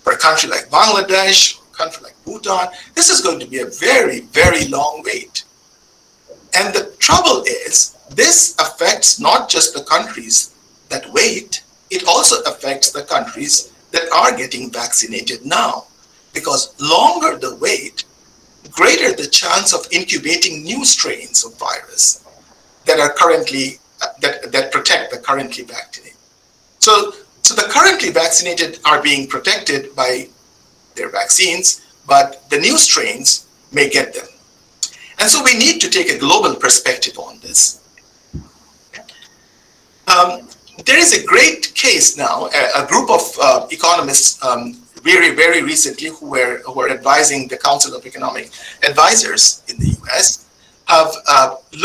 For a country like Bangladesh, a country like Bhutan, this is going to be a very, very long wait. And the trouble is, this affects not just the countries that wait, it also affects the countries that are getting vaccinated now. Because longer the wait, greater the chance of incubating new strains of virus that are currently, that protect the currently vaccinated. So the currently vaccinated are being protected by their vaccines, but the new strains may get them. And so we need to take a global perspective on this. There is a great case now, a group of economists very, very recently who were advising the Council of Economic Advisors in the US have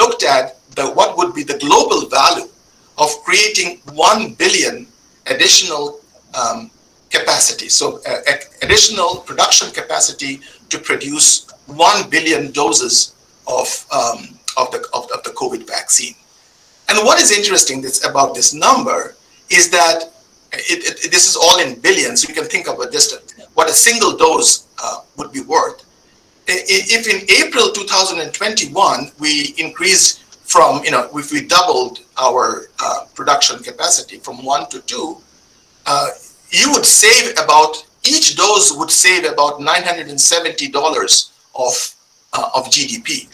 looked at what would be the global value of creating 1 billion additional capacity. So additional production capacity to produce 1 billion doses of the COVID vaccine. And what is interesting about this number is that this is all in billions. You can think of what a single dose would be worth. If in April 2021 we increased from, if we doubled our production capacity from 1 to 2, you would save each dose would save about $970 of GDP.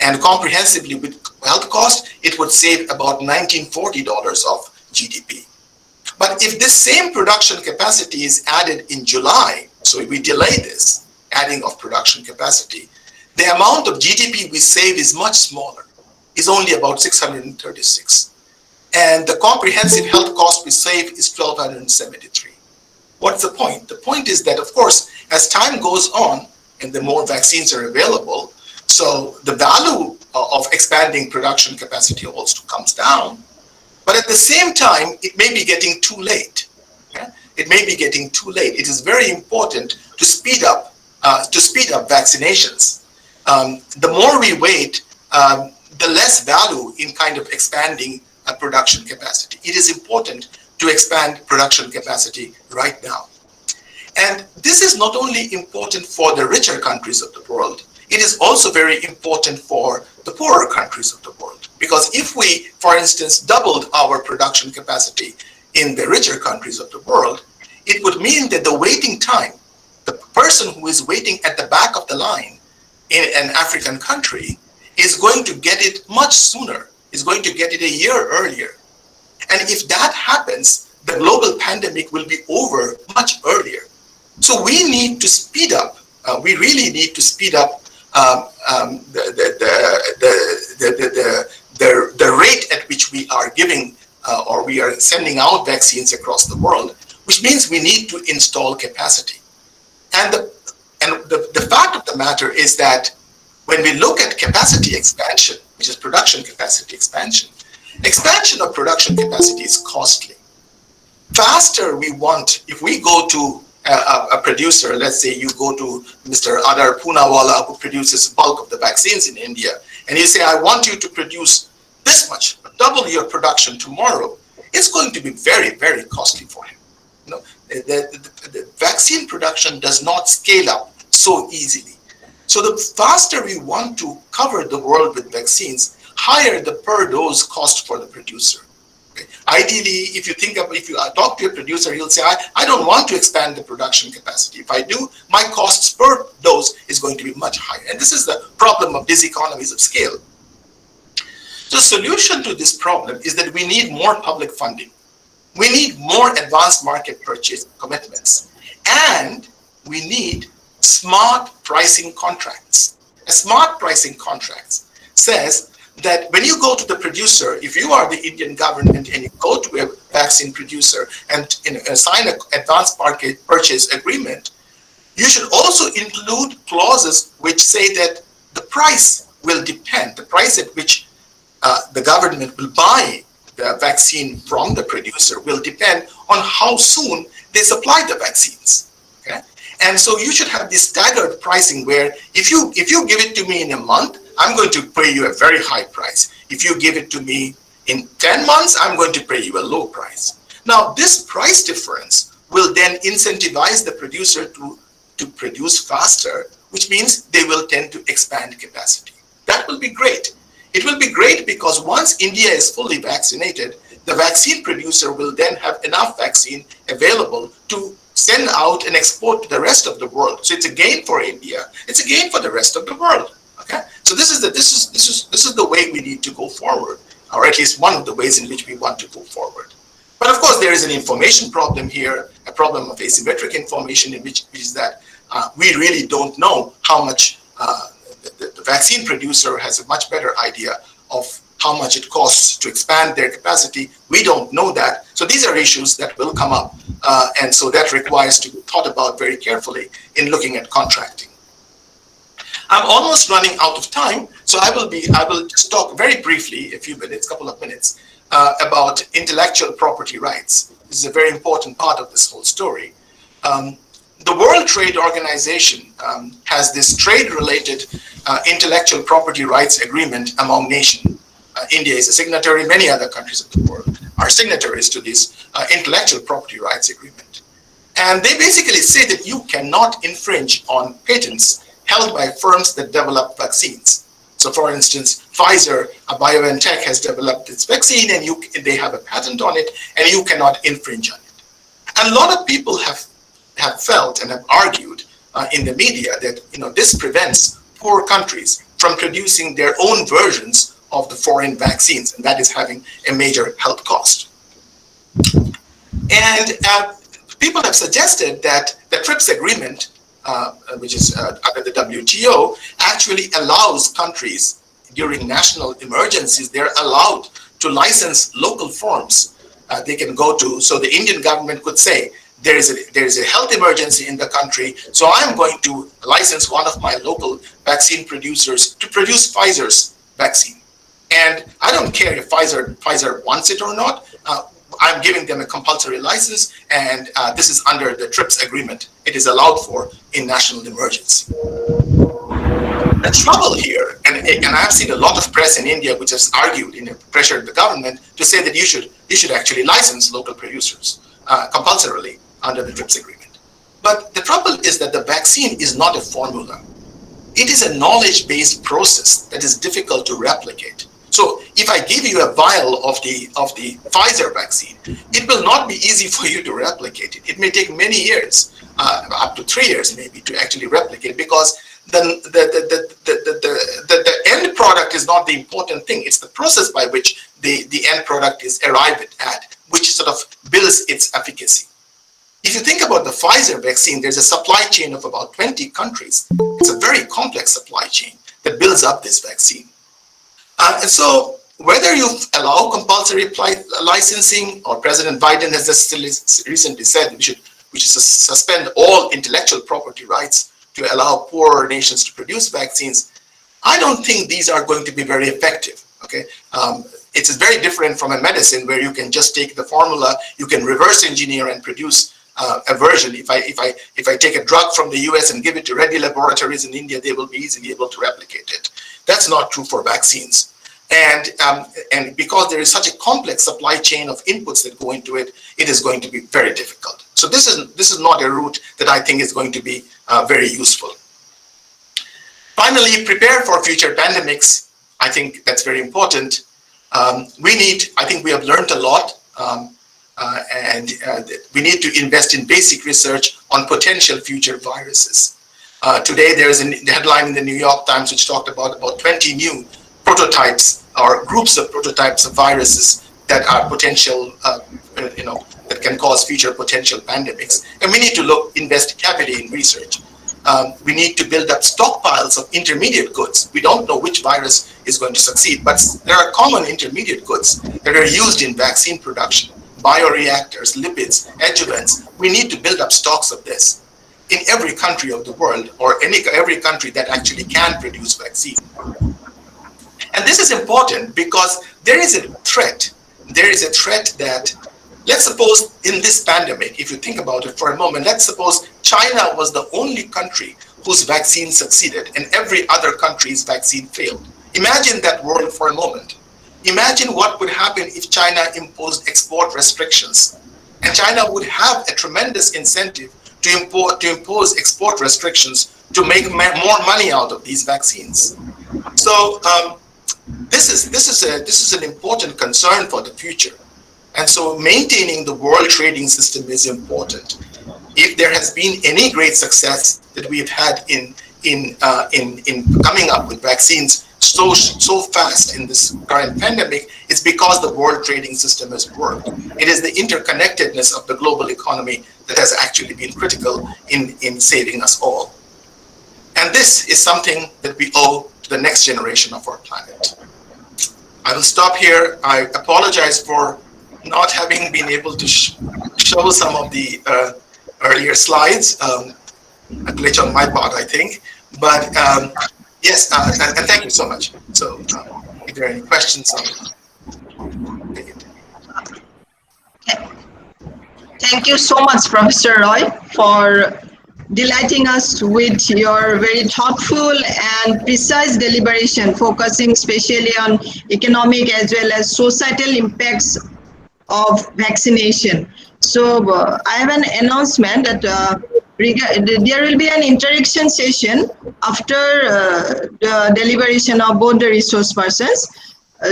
And comprehensively with health cost, it would save about $1940 of GDP. But if this same production capacity is added in July, so if we delay this adding of production capacity, the amount of GDP we save is much smaller, is only about 636. And the comprehensive health cost we save is 1,273. What's the point? The point is that, of course, as time goes on and the more vaccines are available, so the value of expanding production capacity also comes down. But at the same time, it may be getting too late. It may be getting too late. It is very important to speed up vaccinations. The more we wait, the less value in kind of expanding production capacity. It is important to expand production capacity right now. And this is not only important for the richer countries of the world, it is also very important for the poorer countries of the world. Because if we, for instance, doubled our production capacity in the richer countries of the world, it would mean that the waiting time, the person who is waiting at the back of the line in an African country is going to get it much sooner, is going to get it a year earlier. And if that happens, the global pandemic will be over much earlier. So we need to speed up, we really need to speed up the rate at which we are giving or we are sending out vaccines across the world, which means we need to install capacity. And the fact of the matter is that when we look at capacity expansion, which is production capacity expansion, expansion of production capacity is costly. Faster we want, if we go to a producer, let's say you go to Mr. Adar Poonawalla, who produces bulk of the vaccines in India, and you say, I want you to produce this much, double your production tomorrow, it's going to be very, very costly for him. the vaccine production does not scale up so easily. So the faster we want to cover the world with vaccines, higher the per dose cost for the producer. Okay. Ideally, if you talk to a producer, he'll say, I don't want to expand the production capacity. If I do, my costs per dose is going to be much higher. And this is the problem of diseconomies of scale. The solution to this problem is that we need more public funding. We need more advanced market purchase commitments. And we need smart pricing contracts. A smart pricing contract says that when you go to the producer, if you are the Indian government and you go to a vaccine producer and sign an advanced market purchase agreement, you should also include clauses which say that the price will depend, the price at which the government will buy the vaccine from the producer will depend on how soon they supply the vaccines. Okay? And so you should have this staggered pricing where if you give it to me in a month, I'm going to pay you a very high price. If you give it to me in 10 months, I'm going to pay you a low price. Now, this price difference will then incentivize the producer to produce faster, which means they will tend to expand capacity. That will be great. It will be great because once India is fully vaccinated, the vaccine producer will then have enough vaccine available to send out and export to the rest of the world. So it's a gain for India. It's a gain for the rest of the world. Okay. So this is the way we need to go forward, or at least one of the ways in which we want to go forward. But of course, there is an information problem here, a problem of asymmetric information, in which is that we really don't know how much the vaccine producer has a much better idea of how much it costs to expand their capacity. We don't know that. So these are issues that will come up. And so that requires to be thought about very carefully in looking at contracting. I'm almost running out of time, so I will just talk very briefly, a few minutes, couple of minutes, about intellectual property rights. This is a very important part of this whole story. The World Trade Organization has this trade-related intellectual property rights agreement among nations. India is a signatory. Many other countries of the world are signatories to this intellectual property rights agreement. And they basically say that you cannot infringe on patents held by firms that develop vaccines. So for instance, Pfizer, BioNTech has developed its vaccine and they have a patent on it and you cannot infringe on it. And a lot of people have felt and have argued in the media that this prevents poor countries from producing their own versions of the foreign vaccines, and that is having a major health cost. And people have suggested that the TRIPS agreement, which is under the WTO, actually allows countries during national emergencies, they're allowed to license local firms. They can go to, so the Indian government could say, there is a health emergency in the country, so I'm going to license one of my local vaccine producers to produce Pfizer's vaccine. And I don't care if Pfizer wants it or not. I'm giving them a compulsory license, and this is under the TRIPS agreement. It is allowed for in national emergency. The trouble here, and I've seen a lot of press in India which has argued, pressured the government to say that you should actually license local producers compulsorily under the TRIPS agreement. But the trouble is that the vaccine is not a formula. It is a knowledge-based process that is difficult to replicate. So if I give you a vial of the Pfizer vaccine, it will not be easy for you to replicate it. It may take many years, up to 3 years maybe, to actually replicate, because the end product is not the important thing. It's the process by which the end product is arrived at, which sort of builds its efficacy. If you think about the Pfizer vaccine, there's a supply chain of about 20 countries. It's a very complex supply chain that builds up this vaccine. And so whether you allow compulsory licensing, or President Biden has just recently said we should suspend all intellectual property rights to allow poorer nations to produce vaccines, I don't think these are going to be very effective. Okay, it's very different from a medicine where you can just take the formula, you can reverse engineer and produce a version. If I take a drug from the US and give it to ready laboratories in India, they will be easily able to replicate it. That's not true for vaccines. And because there is such a complex supply chain of inputs that go into it, it is going to be very difficult. So this is not a route that I think is going to be very useful. Finally, prepare for future pandemics. I think that's very important. I think we have learned a lot, and we need to invest in basic research on potential future viruses. Today, there is a headline in the New York Times which talked about 20 new prototypes or groups of prototypes of viruses that are potential, that can cause future potential pandemics. And we need to invest heavily in research. We need to build up stockpiles of intermediate goods. We don't know which virus is going to succeed, but there are common intermediate goods that are used in vaccine production, bioreactors, lipids, adjuvants. We need to build up stocks of this in every country of the world, or every country that actually can produce vaccine. And this is important because there is a threat. There is a threat that, let's suppose in this pandemic, if you think about it for a moment, let's suppose China was the only country whose vaccine succeeded and every other country's vaccine failed. Imagine that world for a moment. Imagine what would happen if China imposed export restrictions. And China would have a tremendous incentive to impose export restrictions to make more money out of these vaccines. So this is an important concern for the future. And so maintaining the world trading system is important. If there has been any great success that we've had in coming up with vaccines so fast in this current pandemic, it's because the world trading system has worked. It is the interconnectedness of the global economy that has actually been critical in saving us all. And this is something that we owe to the next generation of our planet. I will stop here. I apologize for not having been able to show some of the earlier slides. A glitch on my part, I think. But yes, and thank you so much. So if there are any questions, I'll take it. Thank you so much, Professor Roy, for delighting us with your very thoughtful and precise deliberation, focusing especially on economic as well as societal impacts of vaccination. So I have an announcement that there will be an interaction session after the deliberation of both the resource persons.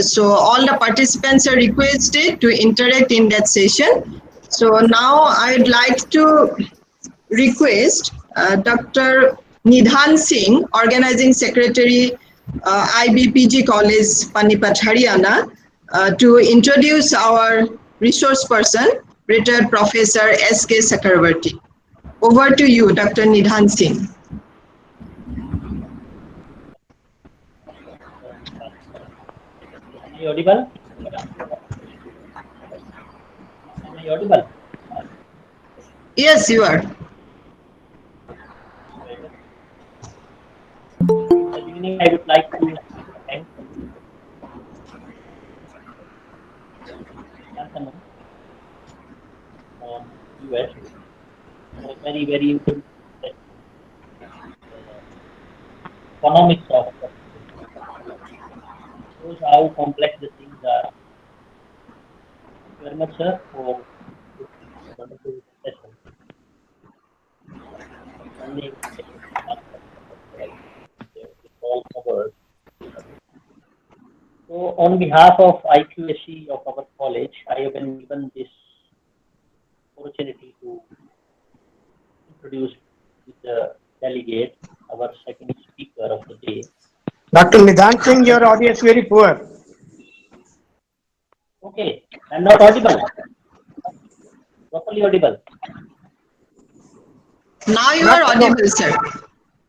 So all the participants are requested to interact in that session. So now I would like to request Dr. Nidhan Singh, Organizing Secretary, IBPG College, Panipat, Haryana, to introduce our resource person, retired Professor S.K. Sakarvarti. Over to you, Dr. Nidhan Singh. Am I audible? Am I audible? Yes, you are. In the beginning, I would like to thank Shantanu from US for a very, very important economics of shows how complex the things are. Thank you very much, sir, for this wonderful session. Understanding all covered. So, on behalf of IQAC of our college, I have been given this opportunity to introduce with the delegate, our second speaker of the day. Dr. Nidhan Singh, your audio is very poor. Okay, I'm not audible. Properly audible. Now you are audible, sir.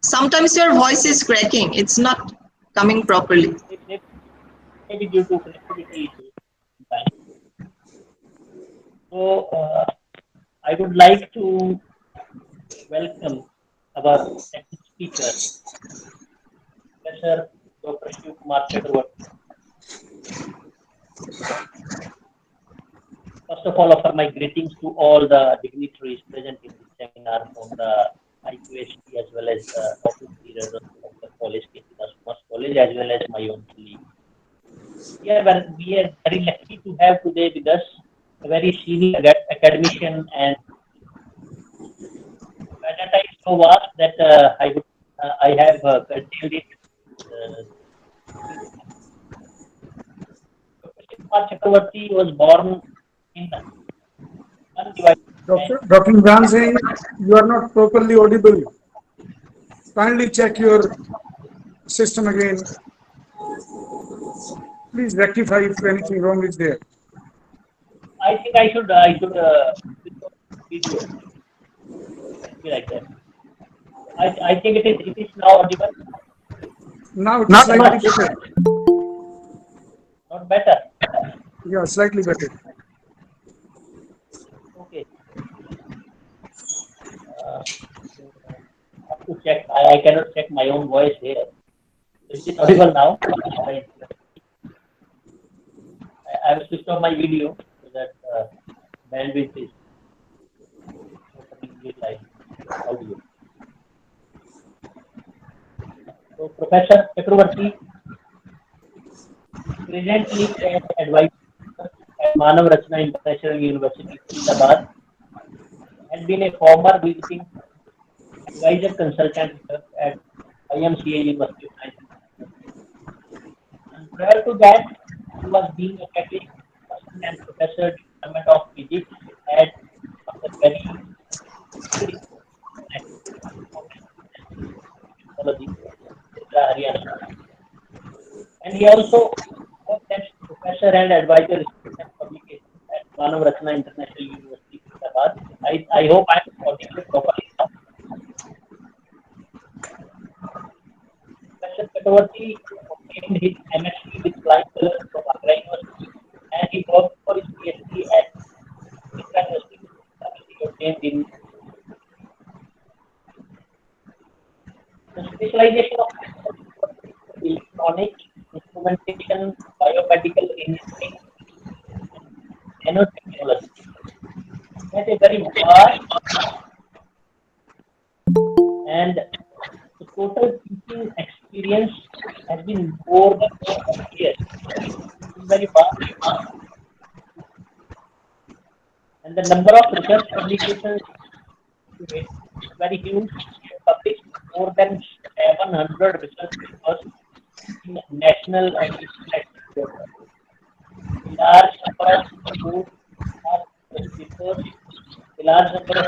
Sometimes your voice is cracking. It's not coming properly. Maybe due to connectivity issues. So, I would like to welcome our second speaker, Professor Dr. Shiv Kumar Chakravarti. First of all, offer my greetings to all the dignitaries present in this seminar from the IQAC as well as the office leaders of the college, K.C.Das College, as well as my own colleague. we are very lucky to have today with us a very senior academician, and my data is so vast that I have curtailed it. Uh, Professor Chakravarti was born in undivided Dr. Dr. Nidhan Singh, you are not properly audible. Kindly check your system again. Please rectify if anything wrong is there. I think I should video. Let me like that. I think it is now audible. Now it is slightly better. Not better. Yeah, slightly better. Okay. Have to check. I cannot check my own voice here. Is it audible now? I will switch off my video so that bandwidth is opening like audio. So Professor Chakravarti presently an advisor at Manav Rachna International University, Panipat, has been a former visiting advisor consultant at IMCA University of Science. And prior to that, he was being a faculty person and professor in the Department of Physics at the very technology, Haryana. And he also worked as professor and advisor in publications at Manav Rachna International University, Panipat. I hope I am audible properly now. Professor Chakravarti obtained his MSc with flying colors from Agra University, and he worked for his PhD at Infectious, he obtained in the specialization of electronics, instrumentation, biomedical engineering, and nanotechnology. He has a very vast and the total teaching experience has been more than 40 years. It's very vast. And the number of research publications is very huge. He has published more than 700 research papers in national and international journals. A large number of books, papers, a large number of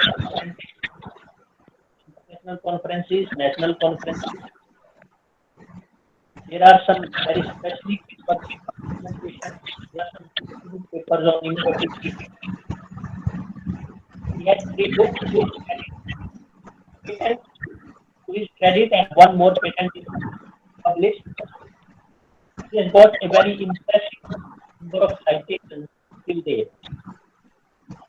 international conferences, national conferences. There are some very specific presentations. There are some specific papers on infertility. He had 3 books to his credit, and one more patent is published. He has got a very impressive number of citations till date.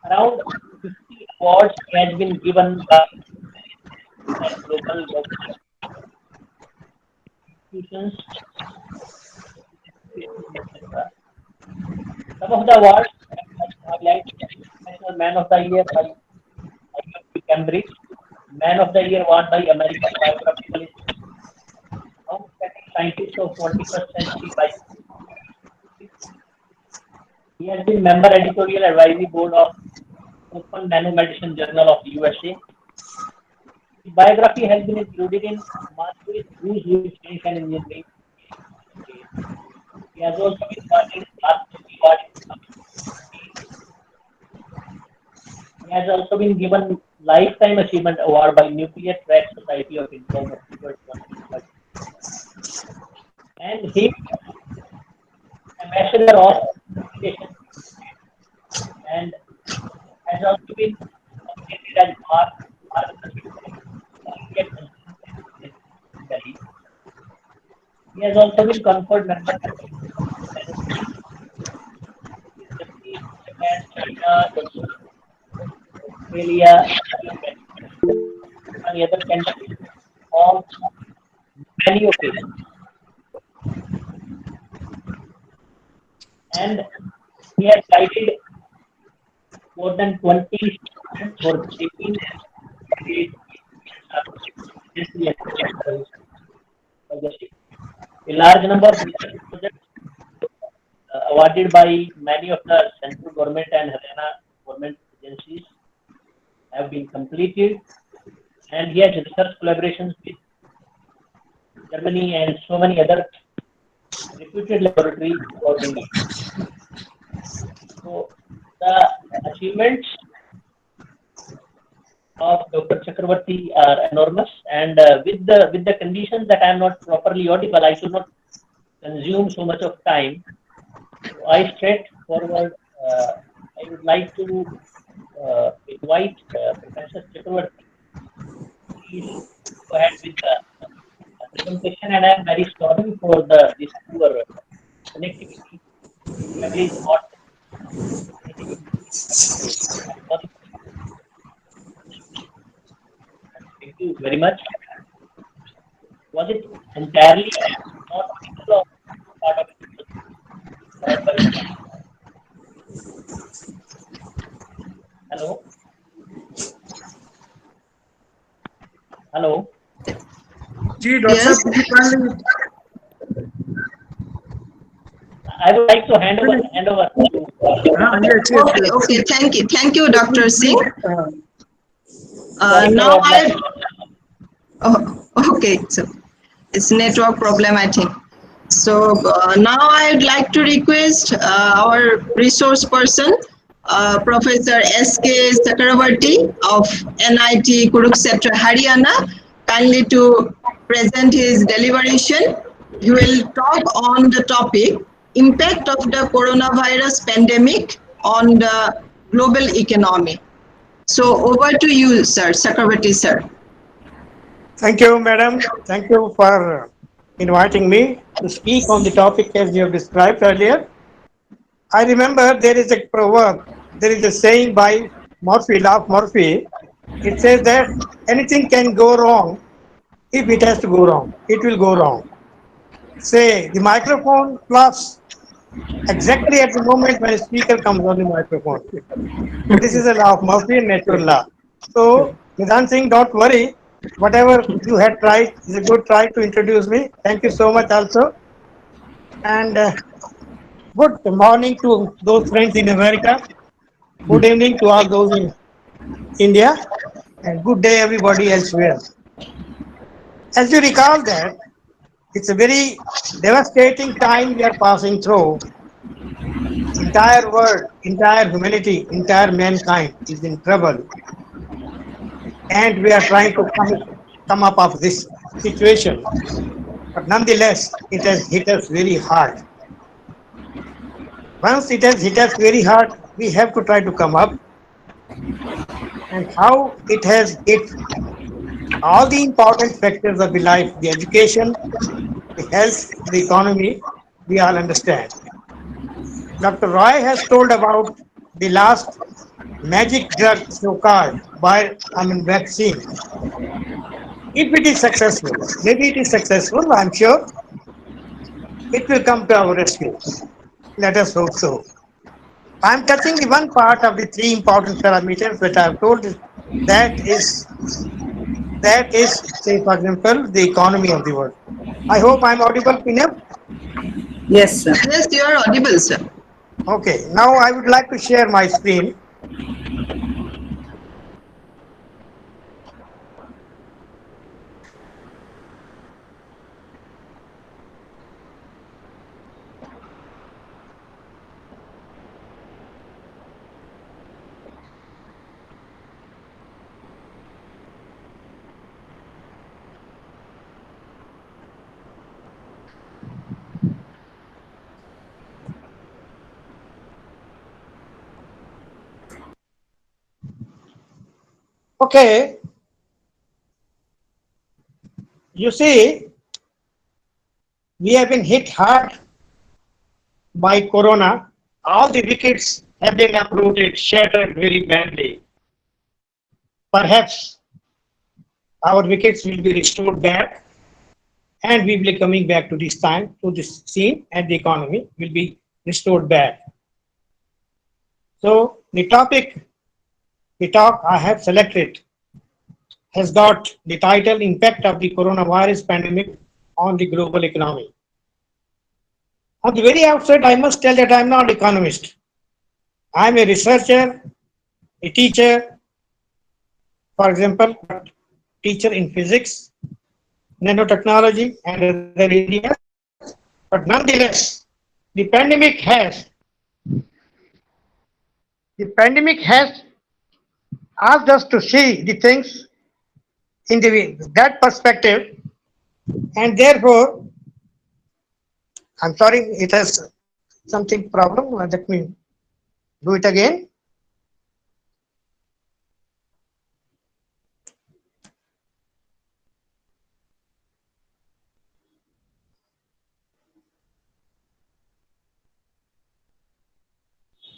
Around 50 awards has been given by global institutions, etc. Some of the awards highlight National Man of the Year by IIT Cambridge, Man of the Year won by American Biographical Institute, Outstanding Scientist of 21st Century by. He has been member editorial advisory board of Open Nanomedicine Journal of USA. His biography has been included in Marxist Who's Who in Science and Engineering. He has also been awarded He has also been given Lifetime Achievement Award by Nuclear Threat Society of India in October 2020. And he is Ambassador of Education and has also been nominated as Mark Delhi. He has also been conferred member Japan, China, Australia, and other countries on many occasions. And he has guided more than 20 students for taking a large number of research projects awarded by many of the central government and Haryana government agencies have been completed, and he has research collaborations with Germany and so many other reputed laboratories throughout India. So the achievements of Dr. Chakravarti are enormous, and with the conditions that I am not properly audible, I should not consume so much of time. So I straightforward, I would like to invite Professor Chakravarti. Please go ahead with the presentation, and I am very sorry for this poor connectivity. Probably not connectivity. I'm sorry. Thank you very much. Was it entirely not audible or part of it was heard by someone? Hello? Hello? Ji, Dr. Yes. Saab, could you kindly I would like to hand over to yes, yes, Okay, yes. okay. Thank you, Dr. Singh. sorry Now for that. okay, so it's network problem, I think. So now I'd like to request our resource person, Professor S.K. Chakravarti of NIT Kurukshetra, Haryana, kindly to present his deliberation. He will talk on the topic impact of the coronavirus pandemic on the global economy. So over to you, sir, Chakravarti, sir. Thank you, madam. Thank you for inviting me to speak on the topic as you have described earlier. I remember there is a proverb, there is a saying by Murphy, Love Murphy. It says that anything can go wrong if it has to go wrong. It will go wrong. Say the microphone claps exactly at the moment when a speaker comes on the microphone. This is a law of Murphy and natural law. So, Nidan Singh, don't worry. Whatever you had tried is a good try to introduce me. Thank you so much also. And good morning to those friends in America. Good evening to all those in India. And good day everybody elsewhere. As you recall that, it's a very devastating time we are passing through. Entire world, entire humanity, entire mankind is in trouble. And we are trying to come up of this situation. But nonetheless, it has hit us very hard. Once it has hit us very hard, we have to try to come up. And how it has hit all the important factors of the life, the education, the health, the economy, we all understand. Dr. Roy has told about the last magic drug, so-called, vaccine. If it is successful, maybe it is successful, I'm sure, it will come to our rescue. Let us hope so. I'm touching the one part of the three important parameters that I've told. That is, say, for example, the economy of the world. I hope I'm audible enough. Yes, sir. Yes, you are audible, sir. Okay, now I would like to share my screen. Okay, you see, we have been hit hard by corona. All the wickets have been uprooted, shattered very badly. Perhaps our wickets will be restored back, and we will be coming back to this time, to this scene, and the economy will be restored back. So the topic, the talk I have selected has got the title Impact of the Coronavirus Pandemic on the Global Economy. On the very outset, I must tell that I am not an economist. I am a researcher, a teacher, for example, teacher in physics, nanotechnology, and other areas. But nonetheless, the pandemic has asked us to see the things in that perspective, and therefore, I'm sorry, it has something problem. Let me do it again.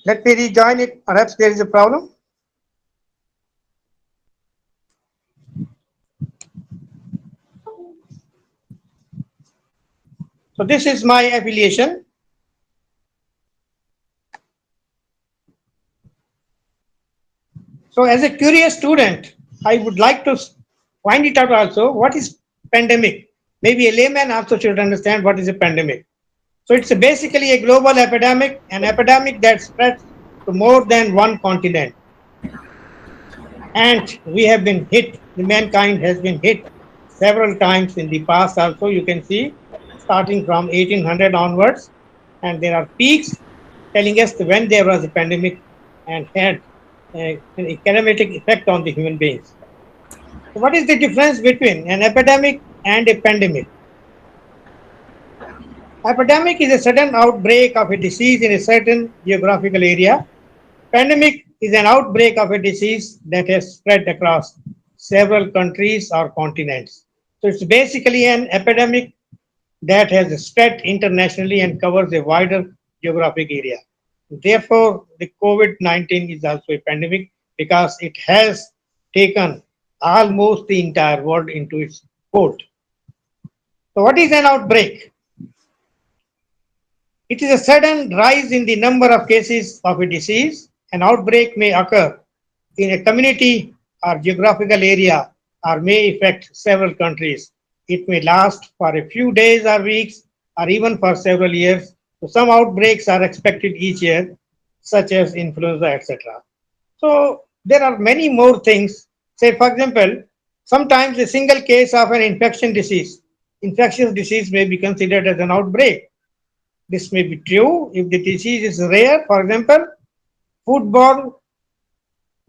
Let me rejoin it. Perhaps there is a problem. So this is my affiliation. So as a curious student, I would like to find it out also. What is pandemic? Maybe a layman also should understand what is a pandemic. So it's basically a global epidemic, an epidemic that spreads to more than one continent. And we have been hit, the mankind has been hit several times in the past also. You can see starting from 1800 onwards, and there are peaks telling us when there was a pandemic and had an economic effect on the human beings. So what is the difference between an epidemic and a pandemic? Epidemic is a sudden outbreak of a disease in a certain geographical area. Pandemic is an outbreak of a disease that has spread across several countries or continents. So it's basically an epidemic that has spread internationally and covers a wider geographic area. Therefore, the COVID-19 is also a pandemic because it has taken almost the entire world into its fold. So what is an outbreak? It is a sudden rise in the number of cases of a disease. An outbreak may occur in a community or geographical area or may affect several countries. It may last for a few days or weeks or even for several years. So some outbreaks are expected each year, such as influenza, etc. So there are many more things. Say, for example, sometimes a single case of an infectious disease may be considered as an outbreak. This may be true if the disease is rare, for example, foodborne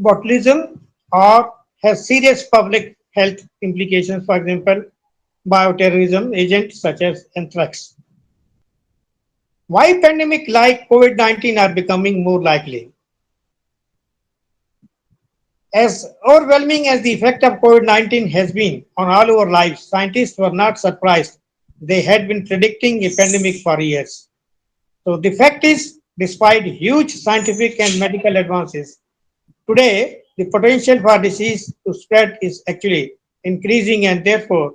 botulism, or has serious public health implications, for example, bioterrorism agents such as anthrax. Why pandemic like COVID-19 are becoming more likely? As overwhelming as the effect of COVID-19 has been on all our lives, scientists were not surprised. They had been predicting a pandemic for years. So the fact is, despite huge scientific and medical advances, today the potential for disease to spread is actually increasing, and therefore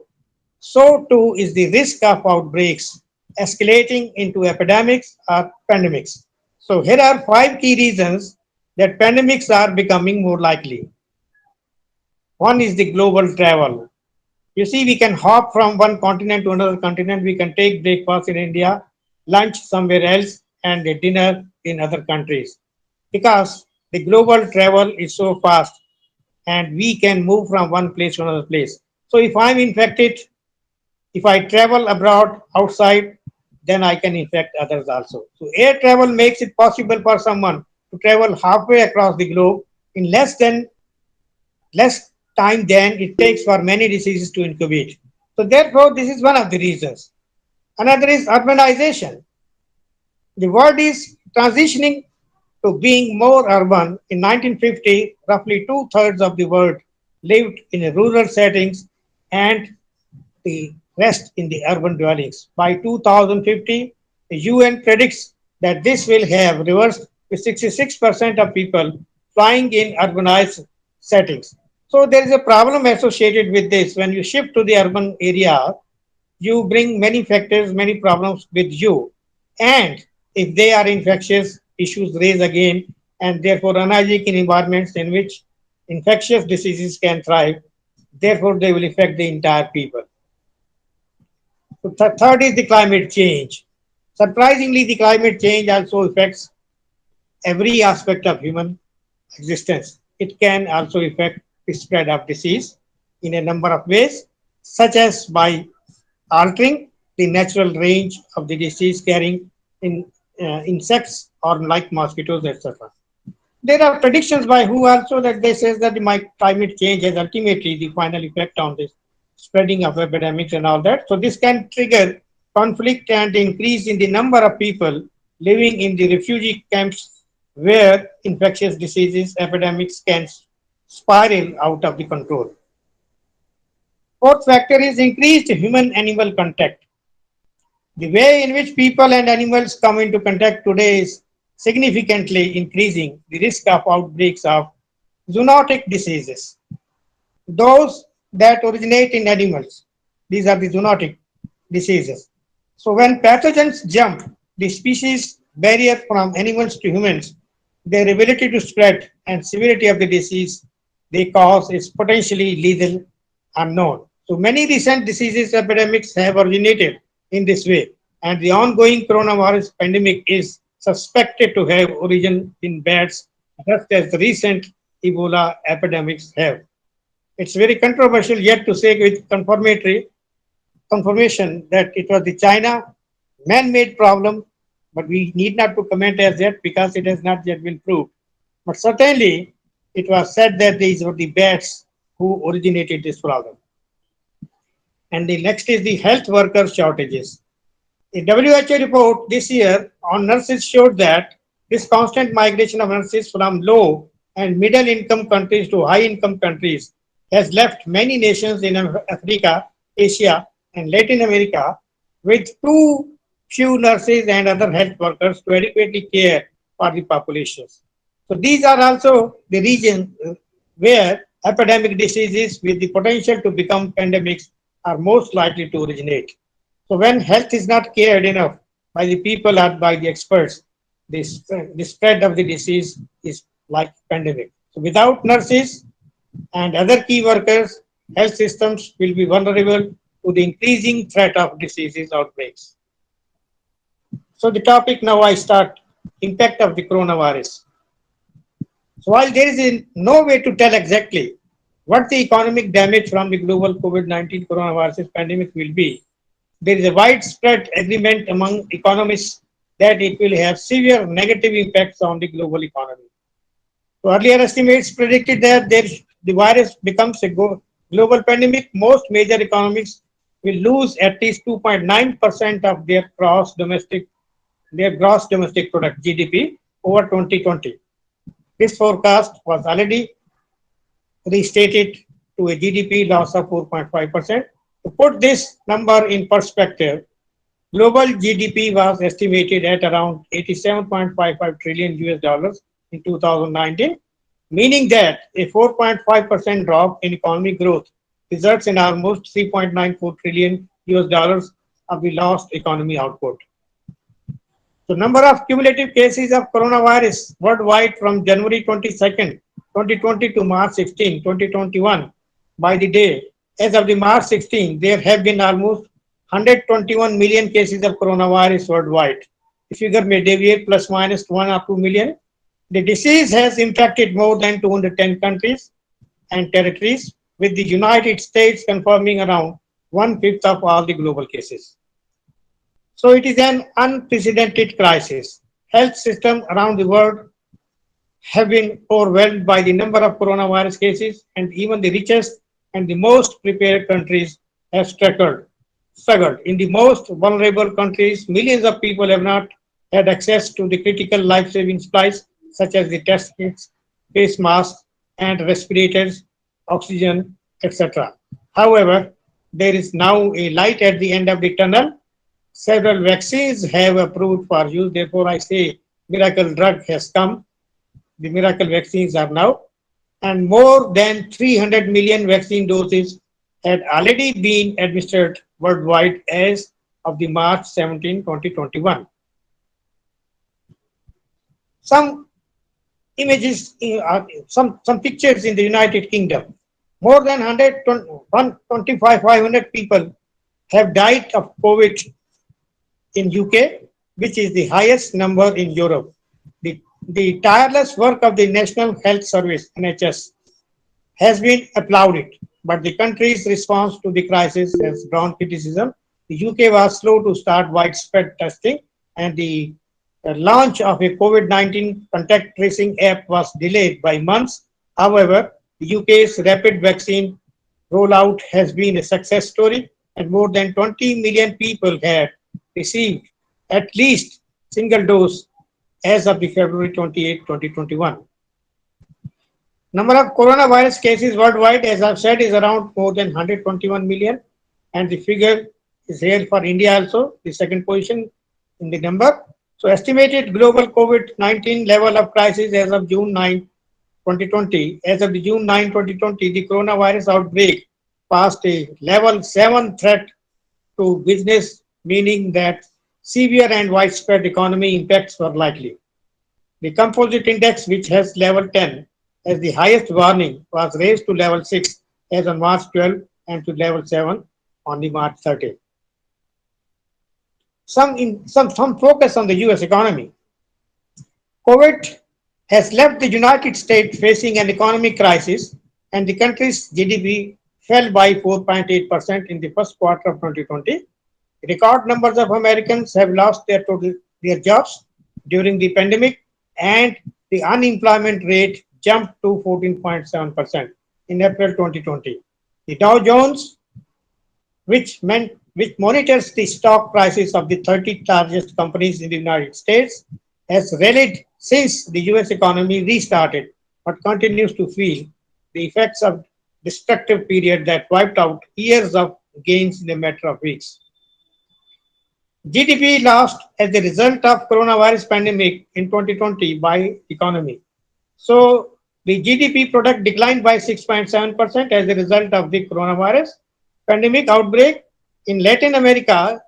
so too is the risk of outbreaks escalating into epidemics or pandemics. So here are 5 key reasons that pandemics are becoming more likely. One is the global travel. You see, we can hop from one continent to another continent. We can take breakfast in India, lunch somewhere else, and a dinner in other countries. Because the global travel is so fast and we can move from one place to another place. So if I'm infected, if I travel abroad outside, then I can infect others also. So air travel makes it possible for someone to travel halfway across the globe in less time than it takes for many diseases to incubate. So therefore, this is one of the reasons. Another is urbanization. The world is transitioning to being more urban. In 1950, roughly two-thirds of the world lived in rural settings and the rest in the urban dwellings. By 2050, the UN predicts that this will have reversed with 66% of people flying in urbanized settings. So there is a problem associated with this. When you shift to the urban area, you bring many factors, many problems with you. And if they are infectious, issues raise again, and therefore unhygienic environments in which infectious diseases can thrive, therefore they will affect the entire people. So third is the climate change. Surprisingly, the climate change also affects every aspect of human existence. It can also affect the spread of disease in a number of ways, such as by altering the natural range of the disease carrying in insects or like mosquitoes, etc. There are predictions by who also that they says that the climate change has ultimately the final effect on this spreading of epidemics and all that. So this can trigger conflict and increase in the number of people living in the refugee camps where infectious diseases epidemics can spiral out of the control. Fourth factor is increased human-animal contact. The way in which people and animals come into contact today is significantly increasing the risk of outbreaks of zoonotic diseases. Those that originate in animals, these are the zoonotic diseases. So when pathogens jump the species barrier from animals to humans, their ability to spread and severity of the disease they cause is potentially lethal unknown. So many recent diseases epidemics have originated in this way, and the ongoing coronavirus pandemic is suspected to have origin in bats, just as the recent Ebola epidemics have. It's very controversial yet to say with confirmation that it was the China man-made problem, but we need not to comment as yet because it has not yet been proved. But certainly, it was said that these were the bats who originated this problem. And the next is the health worker shortages. A WHO report this year on nurses showed that this constant migration of nurses from low and middle income countries to high income countries has left many nations in Africa, Asia, and Latin America with too few nurses and other health workers to adequately care for the populations. So these are also the regions where epidemic diseases with the potential to become pandemics are most likely to originate. So when health is not cared enough by the people or by the experts, the spread of the disease is like pandemic. So without nurses and other key workers, health systems will be vulnerable to the increasing threat of diseases outbreaks. So the topic now I start, impact of the coronavirus. So while there is no way to tell exactly what the economic damage from the global COVID-19 coronavirus pandemic will be, there is a widespread agreement among economists that it will have severe negative impacts on the global economy. So earlier estimates predicted that the virus becomes a global pandemic. Most major economies will lose at least 2.9% of their gross domestic product (GDP) over 2020. This forecast was already restated to a GDP loss of 4.5%. To put this number in perspective, global GDP was estimated at around 87.55 trillion US dollars in 2019, meaning that a 4.5% drop in economic growth results in almost 3.94 trillion US dollars of the lost economy output. So number of cumulative cases of coronavirus worldwide from January 22nd, 2020 to March 16, 2021, by the day, as of the March 16, there have been almost 121 million cases of coronavirus worldwide. The figure may deviate plus minus 1 or 2 million. The disease has infected more than 210 countries and territories, with the United States confirming around one-fifth of all the global cases. So it is an unprecedented crisis. Health systems around the world have been overwhelmed by the number of coronavirus cases, and even the richest and the most prepared countries have struggled. In the most vulnerable countries, millions of people have not had access to the critical life-saving supplies such as the test kits, face masks, and respirators, oxygen, etc. However, there is now a light at the end of the tunnel. Several vaccines have approved for use. Therefore, I say miracle drug has come. The miracle vaccines are now, and more than 300 million vaccine doses had already been administered worldwide as of the March 17, 2021. Some images, some pictures in the United Kingdom. More than 125,500 people have died of COVID in UK. which is the highest number in Europe. The tireless work of the National Health Service, NHS, has been applauded, but the country's response to the crisis has drawn criticism. The UK was slow to start widespread testing, and the launch of a COVID-19 contact tracing app was delayed by months. However, the UK's rapid vaccine rollout has been a success story, and more than 20 million people had received at least single dose as of the February 28, 2021. Number of coronavirus cases worldwide, as I've said, is around more than 121 million, and the figure is here for India also, the second position in the number. So estimated global COVID-19 level of crisis as of June 9, 2020. As of the June 9, 2020, the coronavirus outbreak passed a level 7 threat to business, meaning that severe and widespread economy impacts were likely. The composite index, which has level 10 as the highest warning, was raised to level 6 as on March 12 and to level 7 on the March 13. Some focus on the US economy. COVID has left the United States facing an economic crisis, and the country's GDP fell by 4.8% in the first quarter of 2020. Record numbers of Americans have lost their jobs during the pandemic, and the unemployment rate jumped to 14.7% in April 2020. The Dow Jones, which monitors the stock prices of the 30 largest companies in the United States, has rallied since the US economy restarted, but continues to feel the effects of destructive period that wiped out years of gains in a matter of weeks. GDP lost as a result of coronavirus pandemic in 2020 by economy. So the GDP product declined by 6.7% as a result of the coronavirus pandemic outbreak. In Latin America,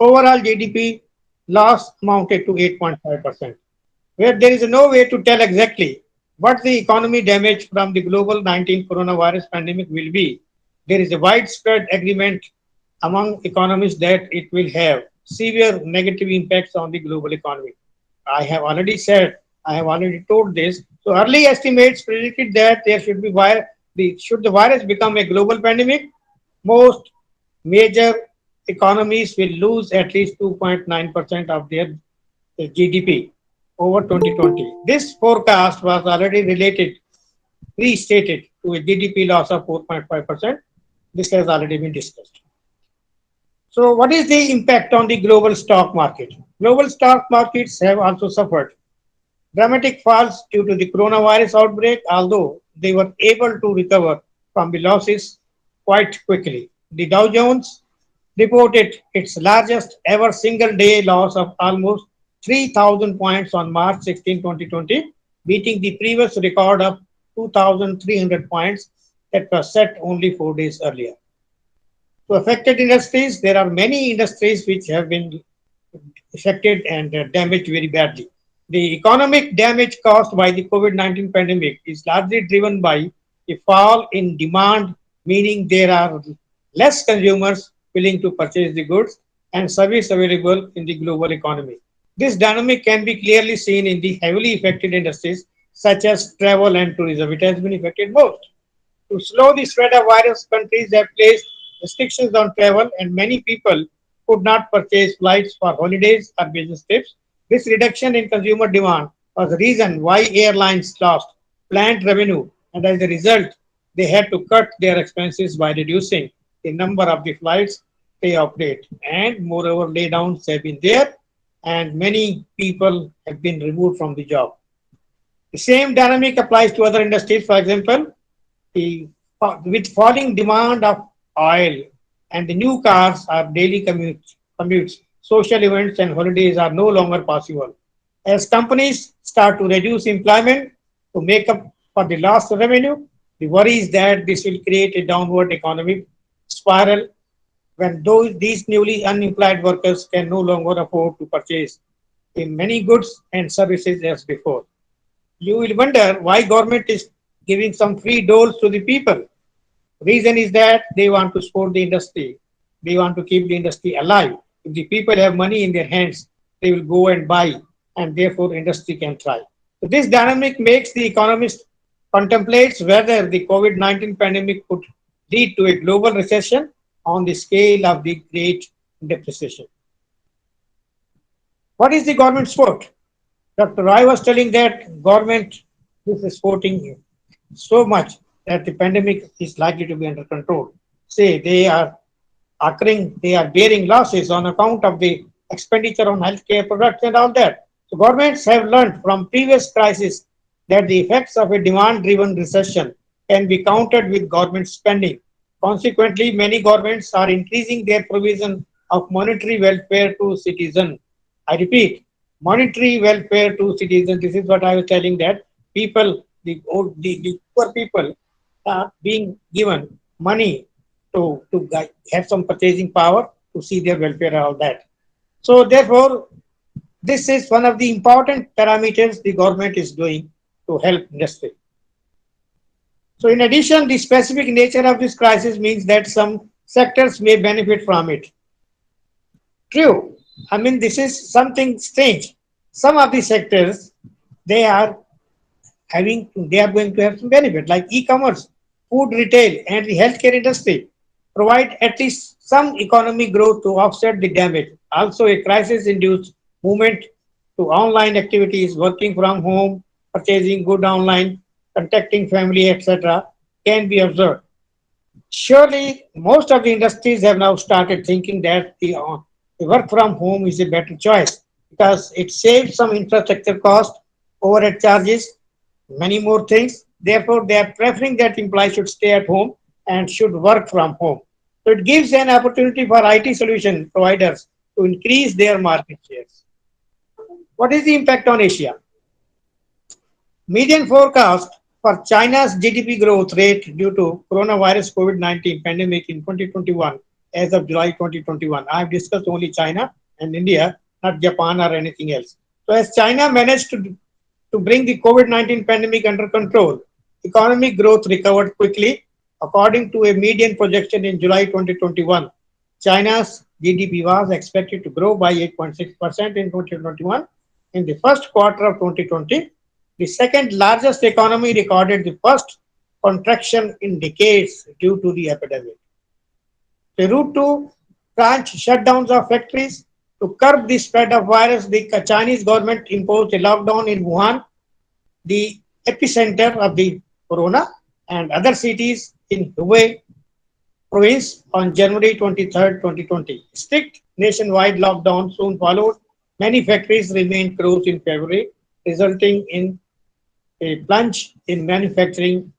overall GDP loss amounted to 8.5%, where there is no way to tell exactly what the economy damage from the global 19 coronavirus pandemic will be. There is a widespread agreement among economists that it will have severe negative impacts on the global economy. I have already told this. So early estimates predicted that there should be should the virus become a global pandemic, most major economies will lose at least 2.9% of their GDP over 2020. This forecast was already restated to a GDP loss of 4.5%. This has already been discussed. So what is the impact on the global stock market? Global stock markets have also suffered dramatic falls due to the coronavirus outbreak, although they were able to recover from the losses quite quickly. The Dow Jones reported its largest ever single day loss of almost 3,000 points on March 16, 2020, beating the previous record of 2,300 points that was set only 4 days earlier. To affected industries, there are many industries which have been affected and damaged very badly. The economic damage caused by the COVID-19 pandemic is largely driven by a fall in demand, meaning there are less consumers willing to purchase the goods and service available in the global economy. This dynamic can be clearly seen in the heavily affected industries such as travel and tourism. It has been affected most. To slow the spread of virus, countries have placed restrictions on travel, and many people could not purchase flights for holidays or business trips. This reduction in consumer demand was the reason why airlines lost planned revenue, and as a result, they had to cut their expenses by reducing the number of the flights they operate. And moreover, laydowns have been there, and many people have been removed from the job. The same dynamic applies to other industries. For example, with falling demand of oil and the new cars are daily commutes, social events and holidays are no longer possible. As companies start to reduce employment to make up for the lost revenue, the worry is that this will create a downward economic spiral when these newly unemployed workers can no longer afford to purchase in many goods and services as before. You will wonder why government is giving some free doles to the people. Reason is that they want to support the industry. They want to keep the industry alive. If the people have money in their hands, they will go and buy, and therefore industry can thrive. So this dynamic makes the economist contemplates whether the COVID-19 pandemic could lead to a global recession on the scale of the Great Depression. What is the government support? Dr. Roy was telling that government is supporting so much that the pandemic is likely to be under control. Say they are bearing losses on account of the expenditure on healthcare products and all that. So governments have learned from previous crises that the effects of a demand-driven recession can be countered with government spending. Consequently, many governments are increasing their provision of monetary welfare to citizens. I repeat, monetary welfare to citizens. This is what I was telling that people, the poor people are being given money to have some purchasing power to see their welfare and all that. So therefore, this is one of the important parameters the government is doing to help industry. So in addition, the specific nature of this crisis means that some sectors may benefit from it. True. I mean, this is something strange. Some of the sectors, they are they are going to have some benefit, like e-commerce, food retail, and the healthcare industry provide at least some economic growth to offset the damage. Also, a crisis-induced movement to online activities, working from home, purchasing good online, contacting family, etc., can be observed. Surely, most of the industries have now started thinking that the work from home is a better choice because it saves some infrastructure cost, overhead charges, many more things. Therefore, they are preferring that employees should stay at home and should work from home. So it gives an opportunity for IT solution providers to increase their market shares. What is the impact on Asia? Median forecast for China's GDP growth rate due to coronavirus COVID-19 pandemic in 2021 as of July 2021. I have discussed only China and India, not Japan or anything else. So as China managed to bring the COVID-19 pandemic under control, economic growth recovered quickly. According to a median projection in July 2021, China's GDP was expected to grow by 8.6% in 2021. In the first quarter of 2020, the second largest economy recorded the first contraction in decades due to the epidemic. The route to branch shutdowns of factories to curb the spread of virus, the Chinese government imposed a lockdown in Wuhan, the epicenter of the corona, and other cities in Hubei province on January 23rd, 2020. Strict nationwide lockdown soon followed. Many factories remained closed in February, resulting in a plunge in manufacturing,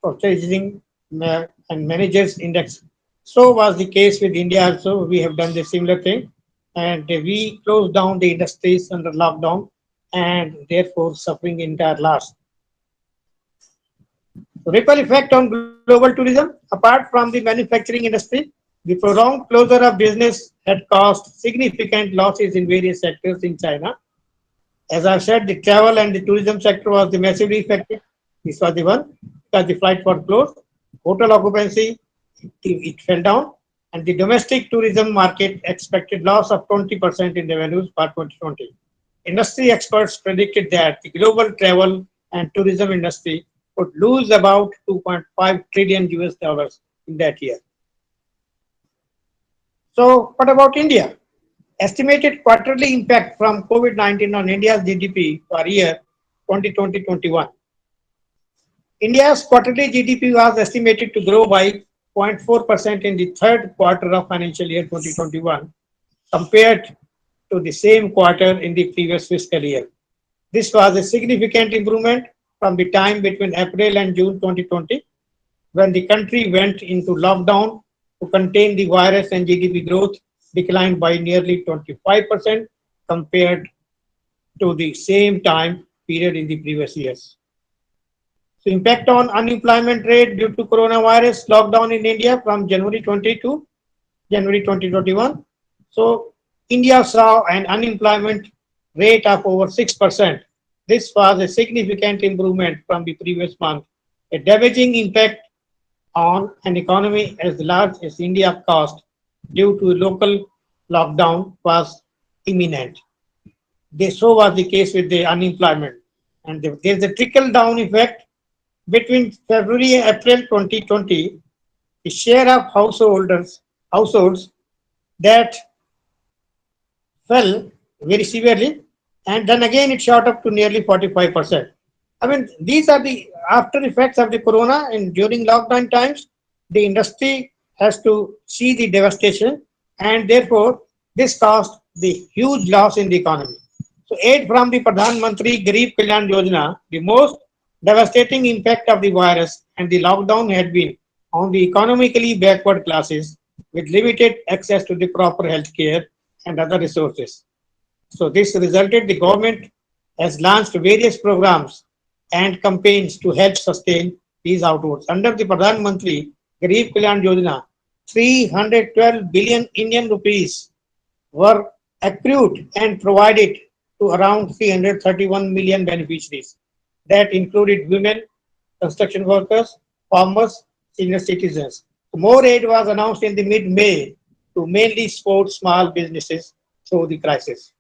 purchasing, and managers index. So was the case with India also. We have done the similar thing, and we closed down the industries under lockdown, and therefore suffering entire loss. Ripple effect on global tourism. Apart from the manufacturing industry, the prolonged closure of business had caused significant losses in various sectors in China. As I've said, the travel and the tourism sector was the massively affected. This was the one because the flight was closed. Hotel occupancy, it fell down. And the domestic tourism market expected loss of 20% in revenues for 2020. Industry experts predicted that the global travel and tourism industry would lose about 2.5 trillion US dollars in that year. So, what about India? Estimated quarterly impact from COVID-19 on India's GDP for year 2020-21. India's quarterly GDP was estimated to grow by 0.4% in the third quarter of financial year 2021 compared to the same quarter in the previous fiscal year. This was a significant improvement from the time between April and June 2020 when the country went into lockdown to contain the virus, and GDP growth declined by nearly 25% compared to the same time period in the previous years. So impact on unemployment rate due to coronavirus lockdown in India from January 20 to January 2021. So India saw an unemployment rate of over 6%. This was a significant improvement from the previous month. A damaging impact on an economy as large as India caused due to local lockdown was imminent. So was the case with the unemployment. And there is a trickle down effect between February and April 2020. The share of households that fell very severely, and then again it shot up to nearly 45%. I mean, these are the after effects of the corona, and during lockdown times, the industry has to see the devastation, and therefore this caused the huge loss in the economy. So, aid from the Pradhan Mantri Garib Kalyan Yojana, the most devastating impact of the virus and the lockdown had been on the economically backward classes with limited access to the proper health care and other resources. So this resulted the government has launched various programs and campaigns to help sustain these outwards. Under the Pradhan Mantri Garib Kalyan Yojana, 312 billion Indian rupees were accrued and provided to around 331 million beneficiaries. That included women, construction workers, farmers, senior citizens. More aid was announced in the mid-May to mainly support small businesses through the crisis.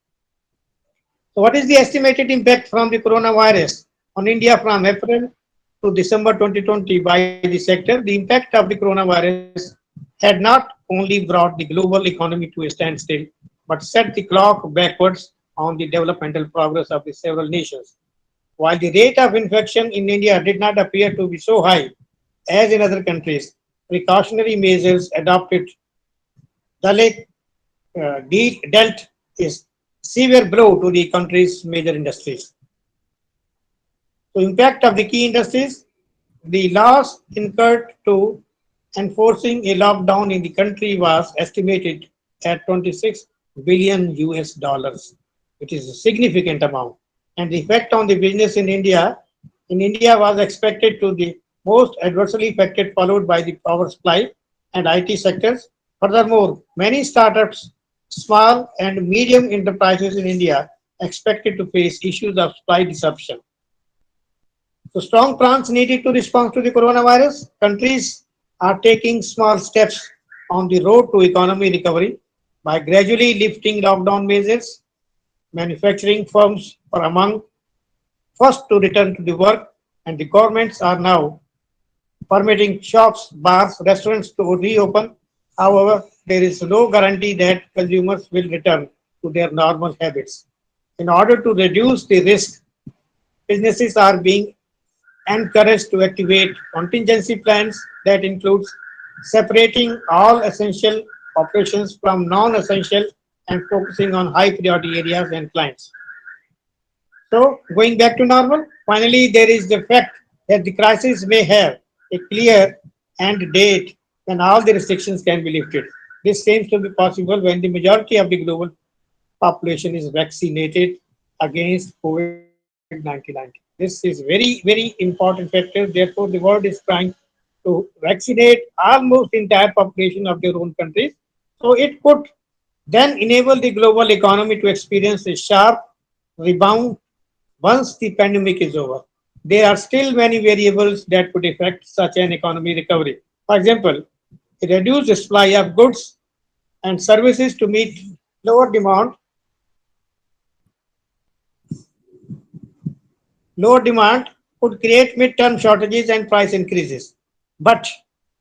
So what is the estimated impact from the coronavirus on India from April to December 2020 by the sector? The impact of the coronavirus had not only brought the global economy to a standstill, but set the clock backwards on the developmental progress of the several nations. While the rate of infection in India did not appear to be so high as in other countries, precautionary measures adopted dealt a severe blow to the country's major industries. So, impact of the key industries, the loss incurred to enforcing a lockdown in the country was estimated at 26 billion US dollars. It is a significant amount. And the effect on the business in India was expected to be most adversely affected, followed by the power supply and IT sectors. Furthermore, many startups, small and medium enterprises in India expected to face issues of supply disruption. So strong plans needed to respond to the coronavirus. Countries are taking small steps on the road to economy recovery by gradually lifting lockdown measures. Manufacturing firms are among first to return to the work, and the governments are now permitting shops, bars, restaurants to reopen. However, there is no guarantee that consumers will return to their normal habits. In order to reduce the risk, businesses are being encouraged to activate contingency plans that includes separating all essential operations from non-essential and focusing on high priority areas and clients. So, going back to normal, finally, there is the fact that the crisis may have a clear end date when all the restrictions can be lifted. This seems to be possible when the majority of the global population is vaccinated against COVID-19. This is very important factor. Therefore, the world is trying to vaccinate almost the entire population of their own countries. So it could then enable the global economy to experience a sharp rebound once the pandemic is over. There are still many variables that could affect such an economy recovery. For example, a reduced supply of goods and services to meet lower demand. Lower demand could create mid-term shortages and price increases. But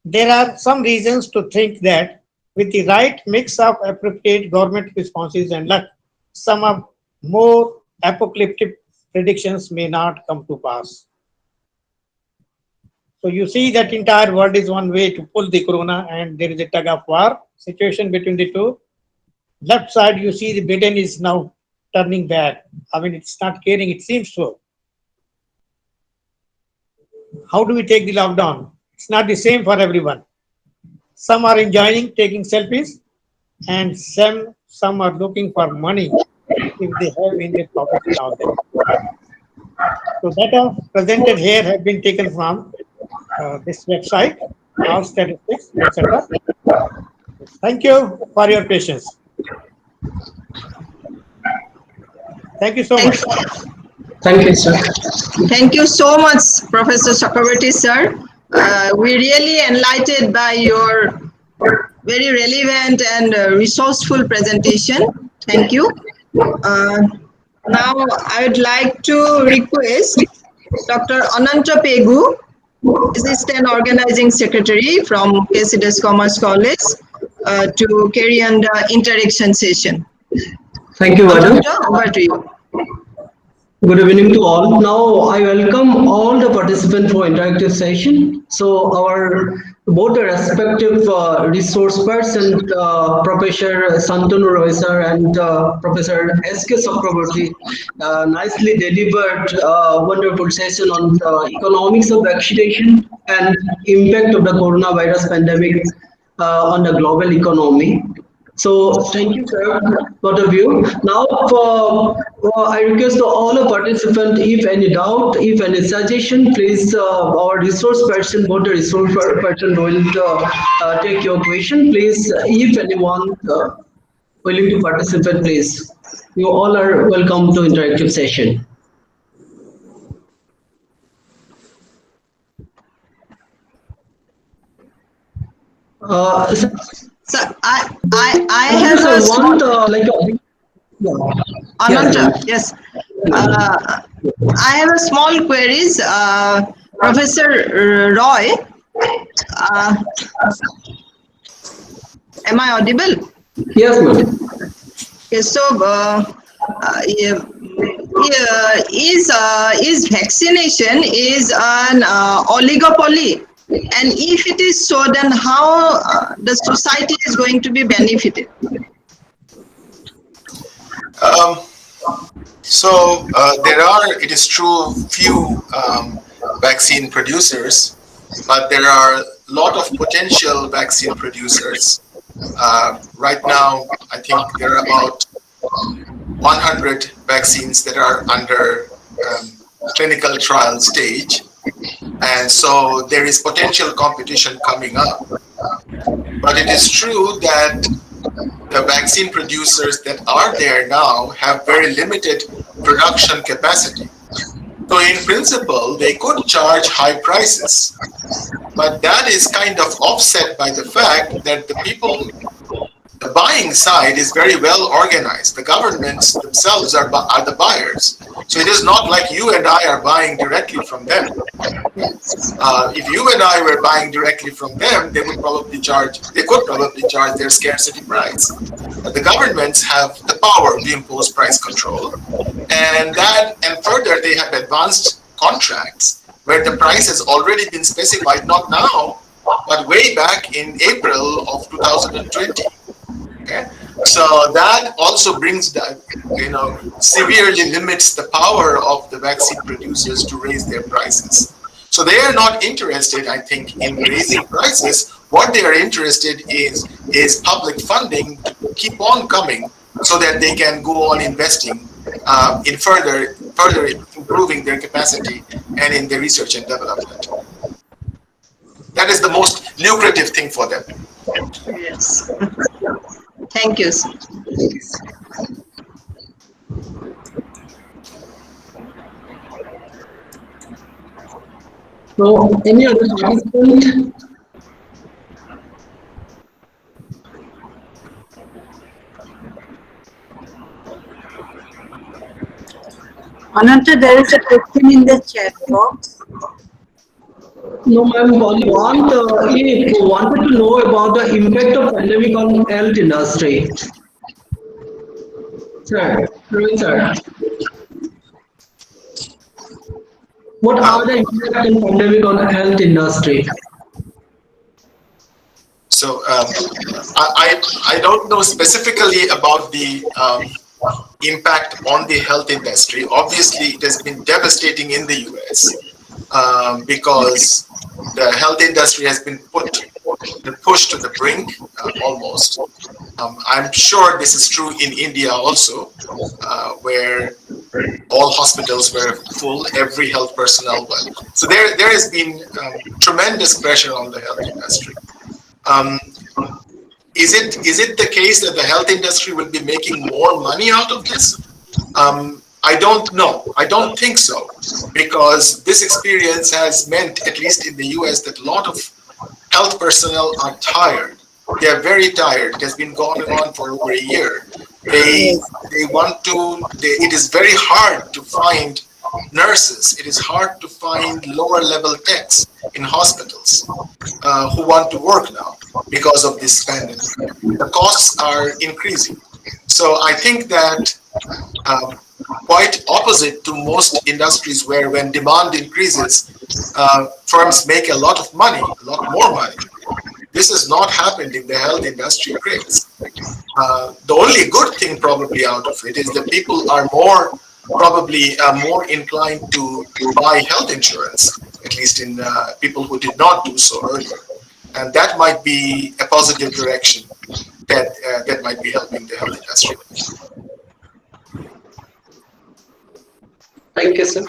there are some reasons to think that with the right mix of appropriate government responses and luck, some of more apocalyptic predictions may not come to pass. So you see that entire world is one way to pull the corona, and there is a tug of war situation between the two. Left side, you see the Biden is now turning back. I mean, it's not caring, it seems so. How do we take the lockdown? It's not the same for everyone. Some are enjoying taking selfies, and some are looking for money if they have in their pockets and all that. So data presented here have been taken from this website, all statistics, etc. Thank you for your patience. Thank you so much. Thank you, sir. Thank you so much, Professor Chakrabarty, sir. We really enlightened by your very relevant and resourceful presentation. Thank you. Now, I would like to request Dr. Ananta Pegu, Assistant Organizing Secretary from K.C.Das Commerce College, to carry on the interaction session. Thank you, madam. Ananta, over to you. Good evening to all. Now I welcome all the participants for interactive session. So both the respective resource person, Professor Santanu Roy sir and Professor S.K. Chakraborty, nicely delivered wonderful session on economics of vaccination and impact of the coronavirus pandemic on the global economy. So thank you, sir, both of you. Now, I request to all the participants, if any doubt, if any suggestion, please, our resource person, both the resource person will take your question. Please, if anyone willing to participate, please. You all are welcome to interactive session. So I have a small, Ananta, yes. I have a small queries. Professor Roy, am I audible? Yes, ma'am. Okay, so is vaccination is an oligopoly? And if it is so, then how the society is going to be benefited? It is true, few vaccine producers, but there are a lot of potential vaccine producers. Right now, I think there are about 100 vaccines that are under clinical trial stage. And so there is potential competition coming up. But it is true that the vaccine producers that are there now have very limited production capacity. So in principle, they could charge high prices. But that is kind of offset by the fact that the buying side is very well organized. The governments themselves are the buyers. So it is not like you and I are buying directly from them. If you and I were buying directly from them, they could probably charge their scarcity price. But the governments have the power to impose price control, and further they have advanced contracts where the price has already been specified, not now, but way back in April of 2020. Okay, so that also brings that, severely limits the power of the vaccine producers to raise their prices. So they are not interested, I think, in raising prices. What they are interested is public funding to keep on coming so that they can go on investing in further improving their capacity and in the research and development. That is the most lucrative thing for them. Yes. Thank you, sir. So, any other participant? Ananta, there is a question in the chat box. No, ma'am. Only wanted to know about the impact of pandemic on health industry. Sir, sir. What are the impact of pandemic on health industry? So I don't know specifically about the impact on the health industry. Obviously, it has been devastating in the US because the health industry has been pushed to the brink almost. I'm sure this is true in India also, where all hospitals were full, every health personnel went. So there has been tremendous pressure on the health industry. Is it the case that the health industry will be making more money out of this? I don't know. I don't think so, because this experience has meant, at least in the US, that a lot of health personnel are tired. They are very tired. It has been going on for over a year. They want to. It is very hard to find nurses. It is hard to find lower level techs in hospitals who want to work now because of this pandemic. The costs are increasing. So I think that quite opposite to most industries where when demand increases, firms make a lot of money, a lot more money. This has not happened in the health industry craze. The only good thing probably out of it is that people are probably more inclined to buy health insurance, at least in people who did not do so earlier. And that might be a positive direction that might be helping the health industry. Thank you, sir.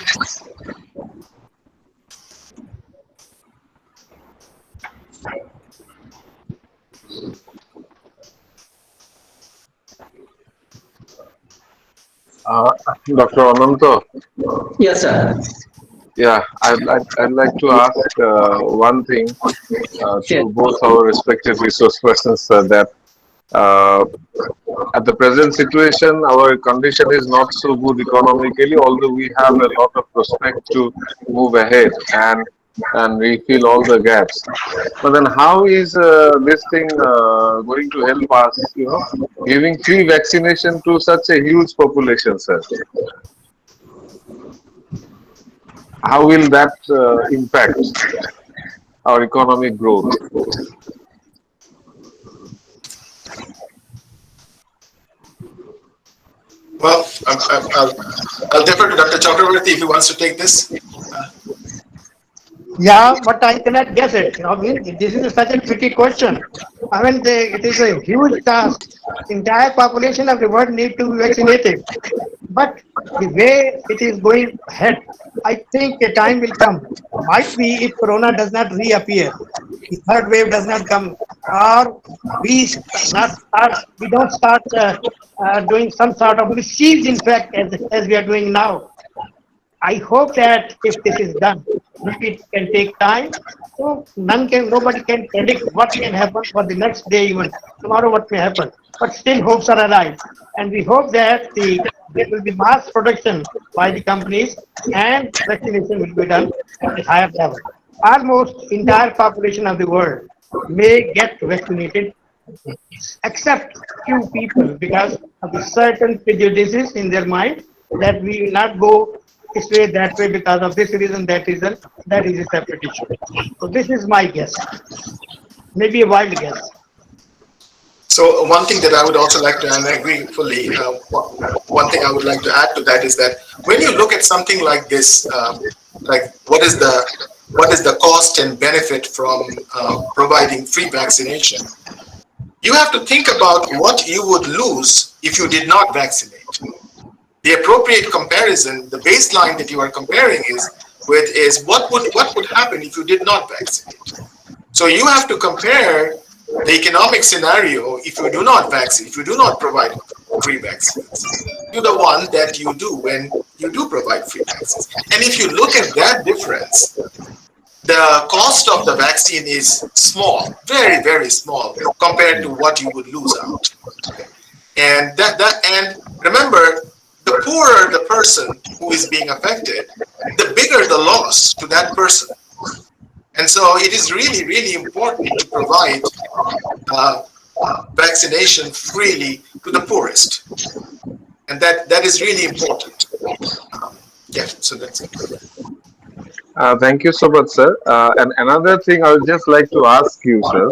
Dr. Ananto, Yes, sir. yeah, I'd like to ask one thing Yes. to both our respective resource persons that at the present situation, our condition is not so good economically, although we have a lot of prospect to move ahead and refill all the gaps. But then, how is this thing going to help us? Giving free vaccination to such a huge population, sir. How will that impact our economic growth? Well, I'll defer to Dr. Chakravarti if he wants to take this. Yeah, but I cannot guess it. I mean, this is such a tricky question. I mean, it is a huge task. Entire population of the world need to be vaccinated. But the way it is going ahead, I think a time will come. Might be if Corona does not reappear, the third wave does not come, or we don't start doing some sort of mischief, in fact, as we are doing now. I hope that if this is done, maybe it can take time. So nobody can predict what can happen for the next day, even tomorrow what may happen. But still hopes are alive. And we hope that there will be mass production by the companies and vaccination will be done at a higher level. Almost entire population of the world may get vaccinated except few people because of the certain prejudices in their mind that we will not go this way, that way because of this reason, that reason, that is a separate issue. So this is my guess. Maybe a wild guess. So one thing that I would also like to, and I agree fully, one thing I would like to add to that is that when you look at something like this, like what is the cost and benefit from providing free vaccination, you have to think about what you would lose if you did not vaccinate. The appropriate comparison, the baseline that you are comparing is what would happen if you did not vaccinate. So you have to compare the economic scenario if you do not vaccinate, if you do not provide free vaccines, to the one that you do when you do provide free vaccines. And if you look at that difference, the cost of the vaccine is small, very, very small compared to what you would lose out. And and remember, the poorer the person who is being affected, the bigger the loss to that person. And so it is really, really important to provide vaccination freely to the poorest. And that is really important. Yeah, so that's it. Thank you so much, sir. And another thing I would just like to ask you, sir,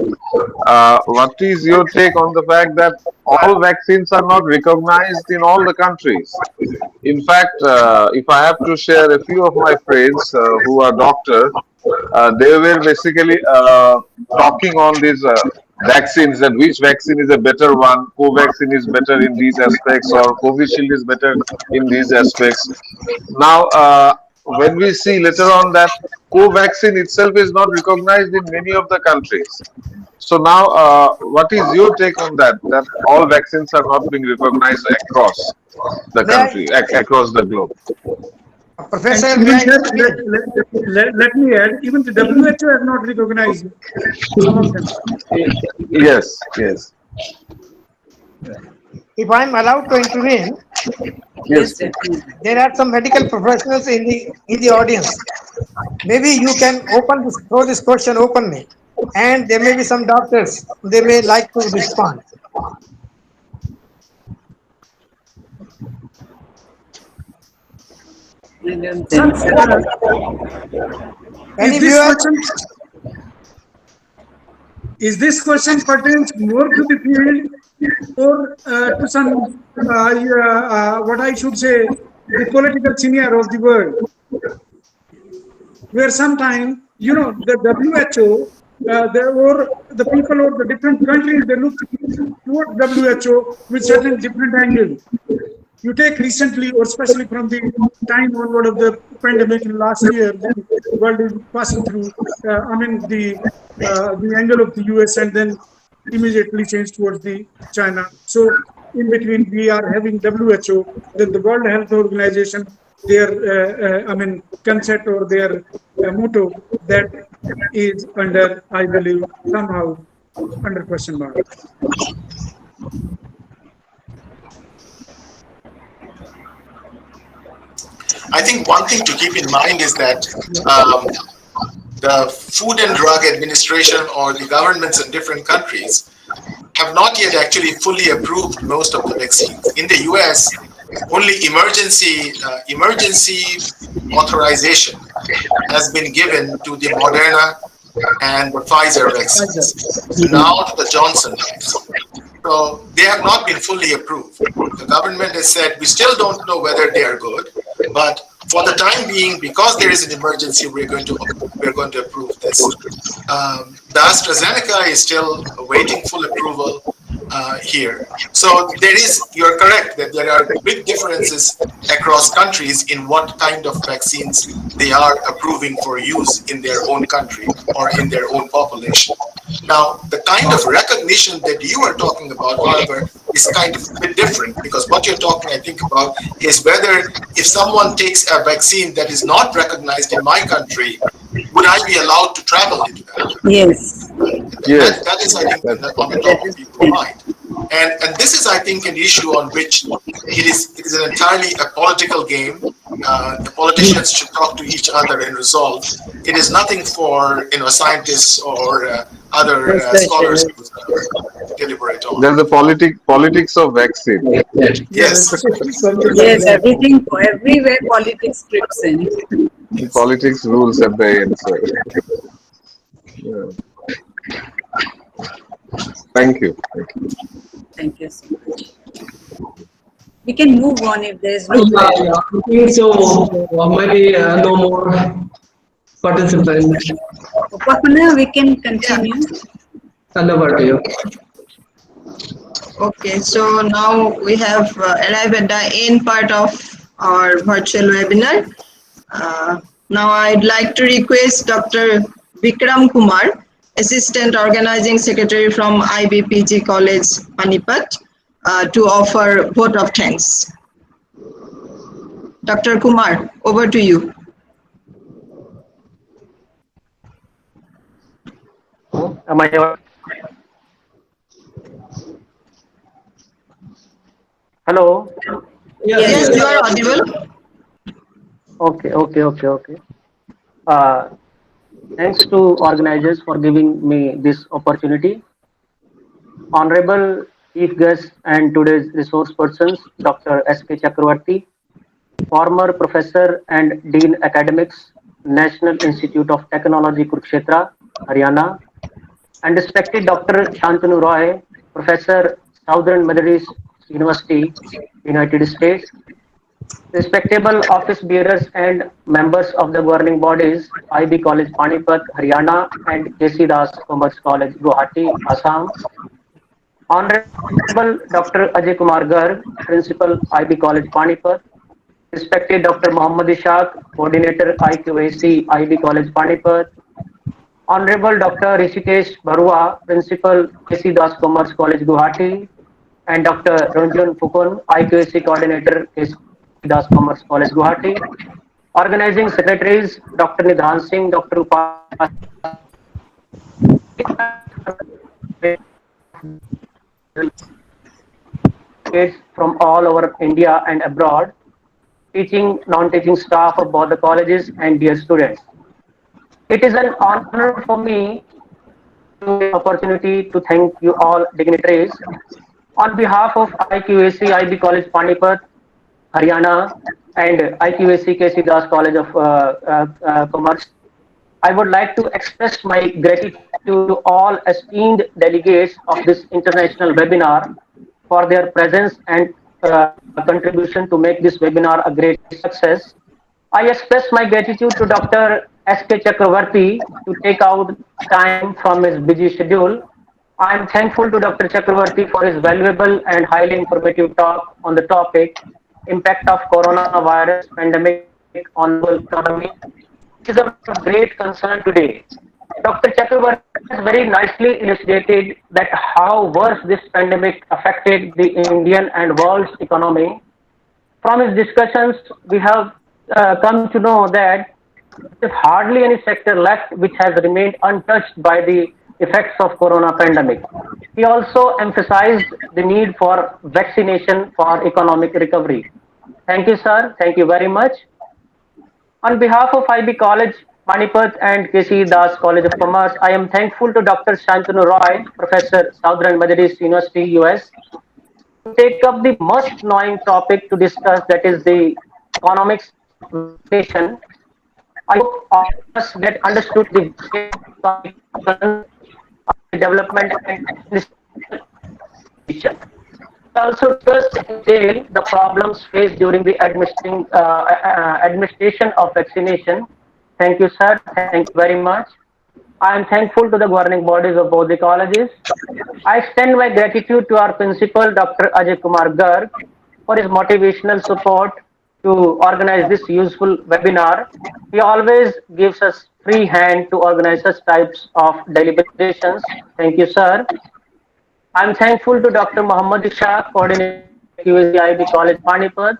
what is your take on the fact that all vaccines are not recognized in all the countries? In fact, if I have to share a few of my friends who are doctors, they were basically talking on these vaccines, that which vaccine is a better one, Covaxin is better in these aspects, or Covishield is better in these aspects. Now, when we see later on that Covaxin itself is not recognized in many of the countries. So now, what is your take on that? That all vaccines are not being recognized across the country, across the globe. Professor, let me add, even the WHO has not recognized some of them. Yes, yes. if I'm allowed to intervene, Yes, definitely. there are some medical professionals in the audience. Maybe you can throw this question openly, and there may be some doctors. They may like to respond. I don't Sir, think so. is Any this viewer? question is this question pertains more to the field or to some what I should say the political scenario of the world, where sometimes the WHO or the people or the different countries they look toward WHO with certain different angle. You take recently, or especially from the time onward of the pandemic in last year, the world is passing through. The angle of the US, and then immediately changed towards the China. So in between, we are having WHO, then the World Health Organization, their concept or their motto that is under, I believe, somehow under question mark. I think one thing to keep in mind is that the Food and Drug Administration or the governments in different countries have not yet actually fully approved most of the vaccines. In the US, only emergency authorization has been given to the Moderna and the Pfizer vaccines, now to the Johnson vaccine. So they have not been fully approved. The government has said, we still don't know whether they are good, but for the time being, because there is an emergency, we're going to approve this. The AstraZeneca is still awaiting full approval here. So you're correct that there are big differences across countries in what kind of vaccines they are approving for use in their own country or in their own population. Now, the kind of recognition that you are talking about, however, is kind of a bit different, because what you're talking, I think, about is whether if someone takes a vaccine that is not recognized in my country, would I be allowed to travel into that? Yes. Yes. That is, I think, on the top of people's mind. And this is, I think, an issue on which it is an entirely a political game. The politicians should talk to each other and resolve. It is nothing for scientists or other scholars to deliberate on. There's the politics of vaccine. Yes. Yes, everywhere politics creeps in. Politics rules at the end, sir. Yeah. Thank you. Thank you so much. We can move on if there's no Yeah, I think so. Maybe no more participants. Upakana, we can continue. And over to you. Okay, so now we have arrived at the end part of our virtual webinar. Now I'd like to request Dr. Vikram Kumar, Assistant Organizing Secretary from IBPG College, Panipat, to offer vote of thanks. Dr. Kumar, over to you. Am I audible? Hello. Yes, you are audible. Okay. Thanks to organizers for giving me this opportunity. Honorable Chief Guest and today's resource persons, Dr. S.K. Chakravarti, former Professor and Dean Academics, National Institute of Technology, Kurukshetra, Haryana, and respected Dr. Shantanu Roy, Professor, Southern Methodist University, United States, respectable office bearers and members of the governing bodies, IB College Panipat, Haryana, and K.C.Das Commerce College, Guwahati, Assam. Honorable Dr. Ajay Kumar Garg, Principal, IB College Panipat. Respected Dr. Muhammad Ishaq, Coordinator, IQAC, IB College Panipat. Honorable Dr. Rishikesh Barua, Principal, K.C.Das Commerce College, Guwahati. And Dr. Ranjan Phukun, IQAC Coordinator, K.C.Das Commerce College, Guwahati. Organizing Secretaries, Dr. Nidhan Singh, Dr. Upas. delegates from all over India and abroad, teaching, non-teaching staff of both the colleges, and dear students. It is an honor for me to the opportunity to thank you all dignitaries. On behalf of IQAC IB College Panipat, Haryana, and IQAC K.C.Das College of Commerce, I would like to express my gratitude to all esteemed delegates of this international webinar for their presence and contribution to make this webinar a great success. I express my gratitude to Dr. S.K. Chakravarti to take out time from his busy schedule. I am thankful to Dr. Chakravarti for his valuable and highly informative talk on the topic impact of coronavirus pandemic on the world economy, which is of great concern today. Dr. Chakravarti has very nicely illustrated that how worse this pandemic affected the Indian and world's economy. From his discussions, we have come to know that there is hardly any sector left which has remained untouched by the effects of corona pandemic. He also emphasized the need for vaccination for economic recovery. Thank you, sir. Thank you very much. On behalf of IB College, Panipat and K.C.Das College of Commerce, I am thankful to Dr. Shantanu Roy, Professor, Southern Methodist University, US, to take up the most annoying topic to discuss, that is the economics of vaccination. I hope all of us get understood the development and institution. Also discuss in detail the problems faced during the administration of vaccination. Thank you, sir. Thank you very much. I am thankful to the governing bodies of both the colleges. I extend my gratitude to our principal, Dr. Ajay Kumar Garg, for his motivational support to organize this useful webinar. He always gives us free hand to organize such types of deliberations. Thank you, sir. I'm thankful to Dr. Muhammad Ishaq, coordinator of QACIB College Panipat,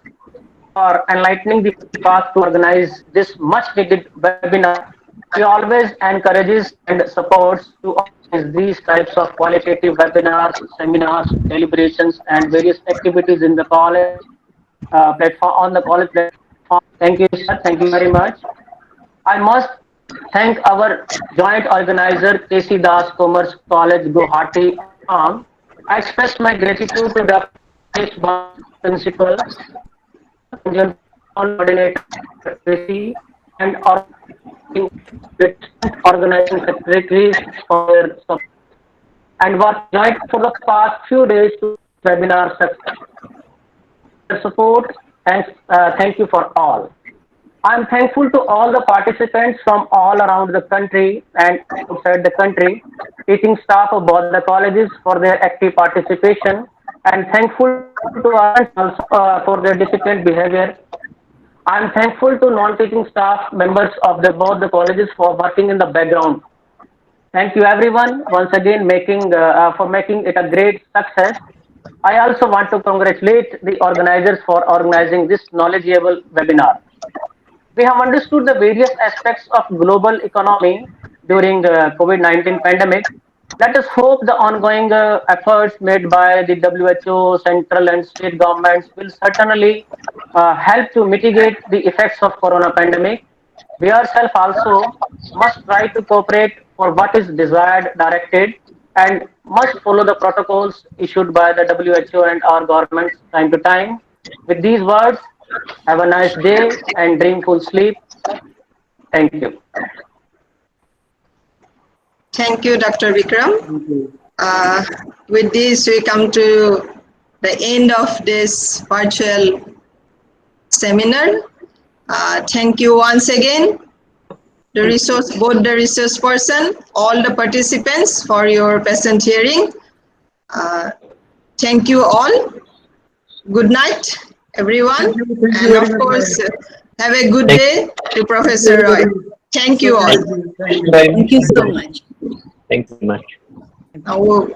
for enlightening the path to organize this much needed webinar. He always encourages and supports to organize these types of qualitative webinars, seminars, deliberations, and various activities in the college platform, on the college platform. Thank you, sir. Thank you very much. I must thank our joint organizer, K.C.Das Commerce College, Guwahati, Assam. I express my gratitude to Dr. Principal, coordinator, and organizing secretaries for their support, and work joined for the past few days to webinar success. Support, and thank you for all. I'm thankful to all the participants from all around the country and outside the country, teaching staff of both the colleges for their active participation, and thankful to us also for their disciplined behavior. I'm thankful to non-teaching staff members of both the colleges for working in the background. Thank you everyone once again for making it a great success. I also want to congratulate the organizers for organizing this knowledgeable webinar. We have understood the various aspects of global economy during the COVID-19 pandemic. Let us hope the ongoing efforts made by the WHO, central and state governments will certainly help to mitigate the effects of corona pandemic. We ourselves also must try to cooperate for what is desired, directed, and must follow the protocols issued by the WHO and our governments time to time. With these words, have a nice day and dreamful sleep. Thank you. Thank you, Dr. Vikram. With this, we come to the end of this virtual seminar. Thank you once again, both the resource person, all the participants for your patient hearing. Thank you all. Good night, everyone. And of course, have a good day to Professor Roy. Thank you all. Thank you so much. Thank you very much. Now,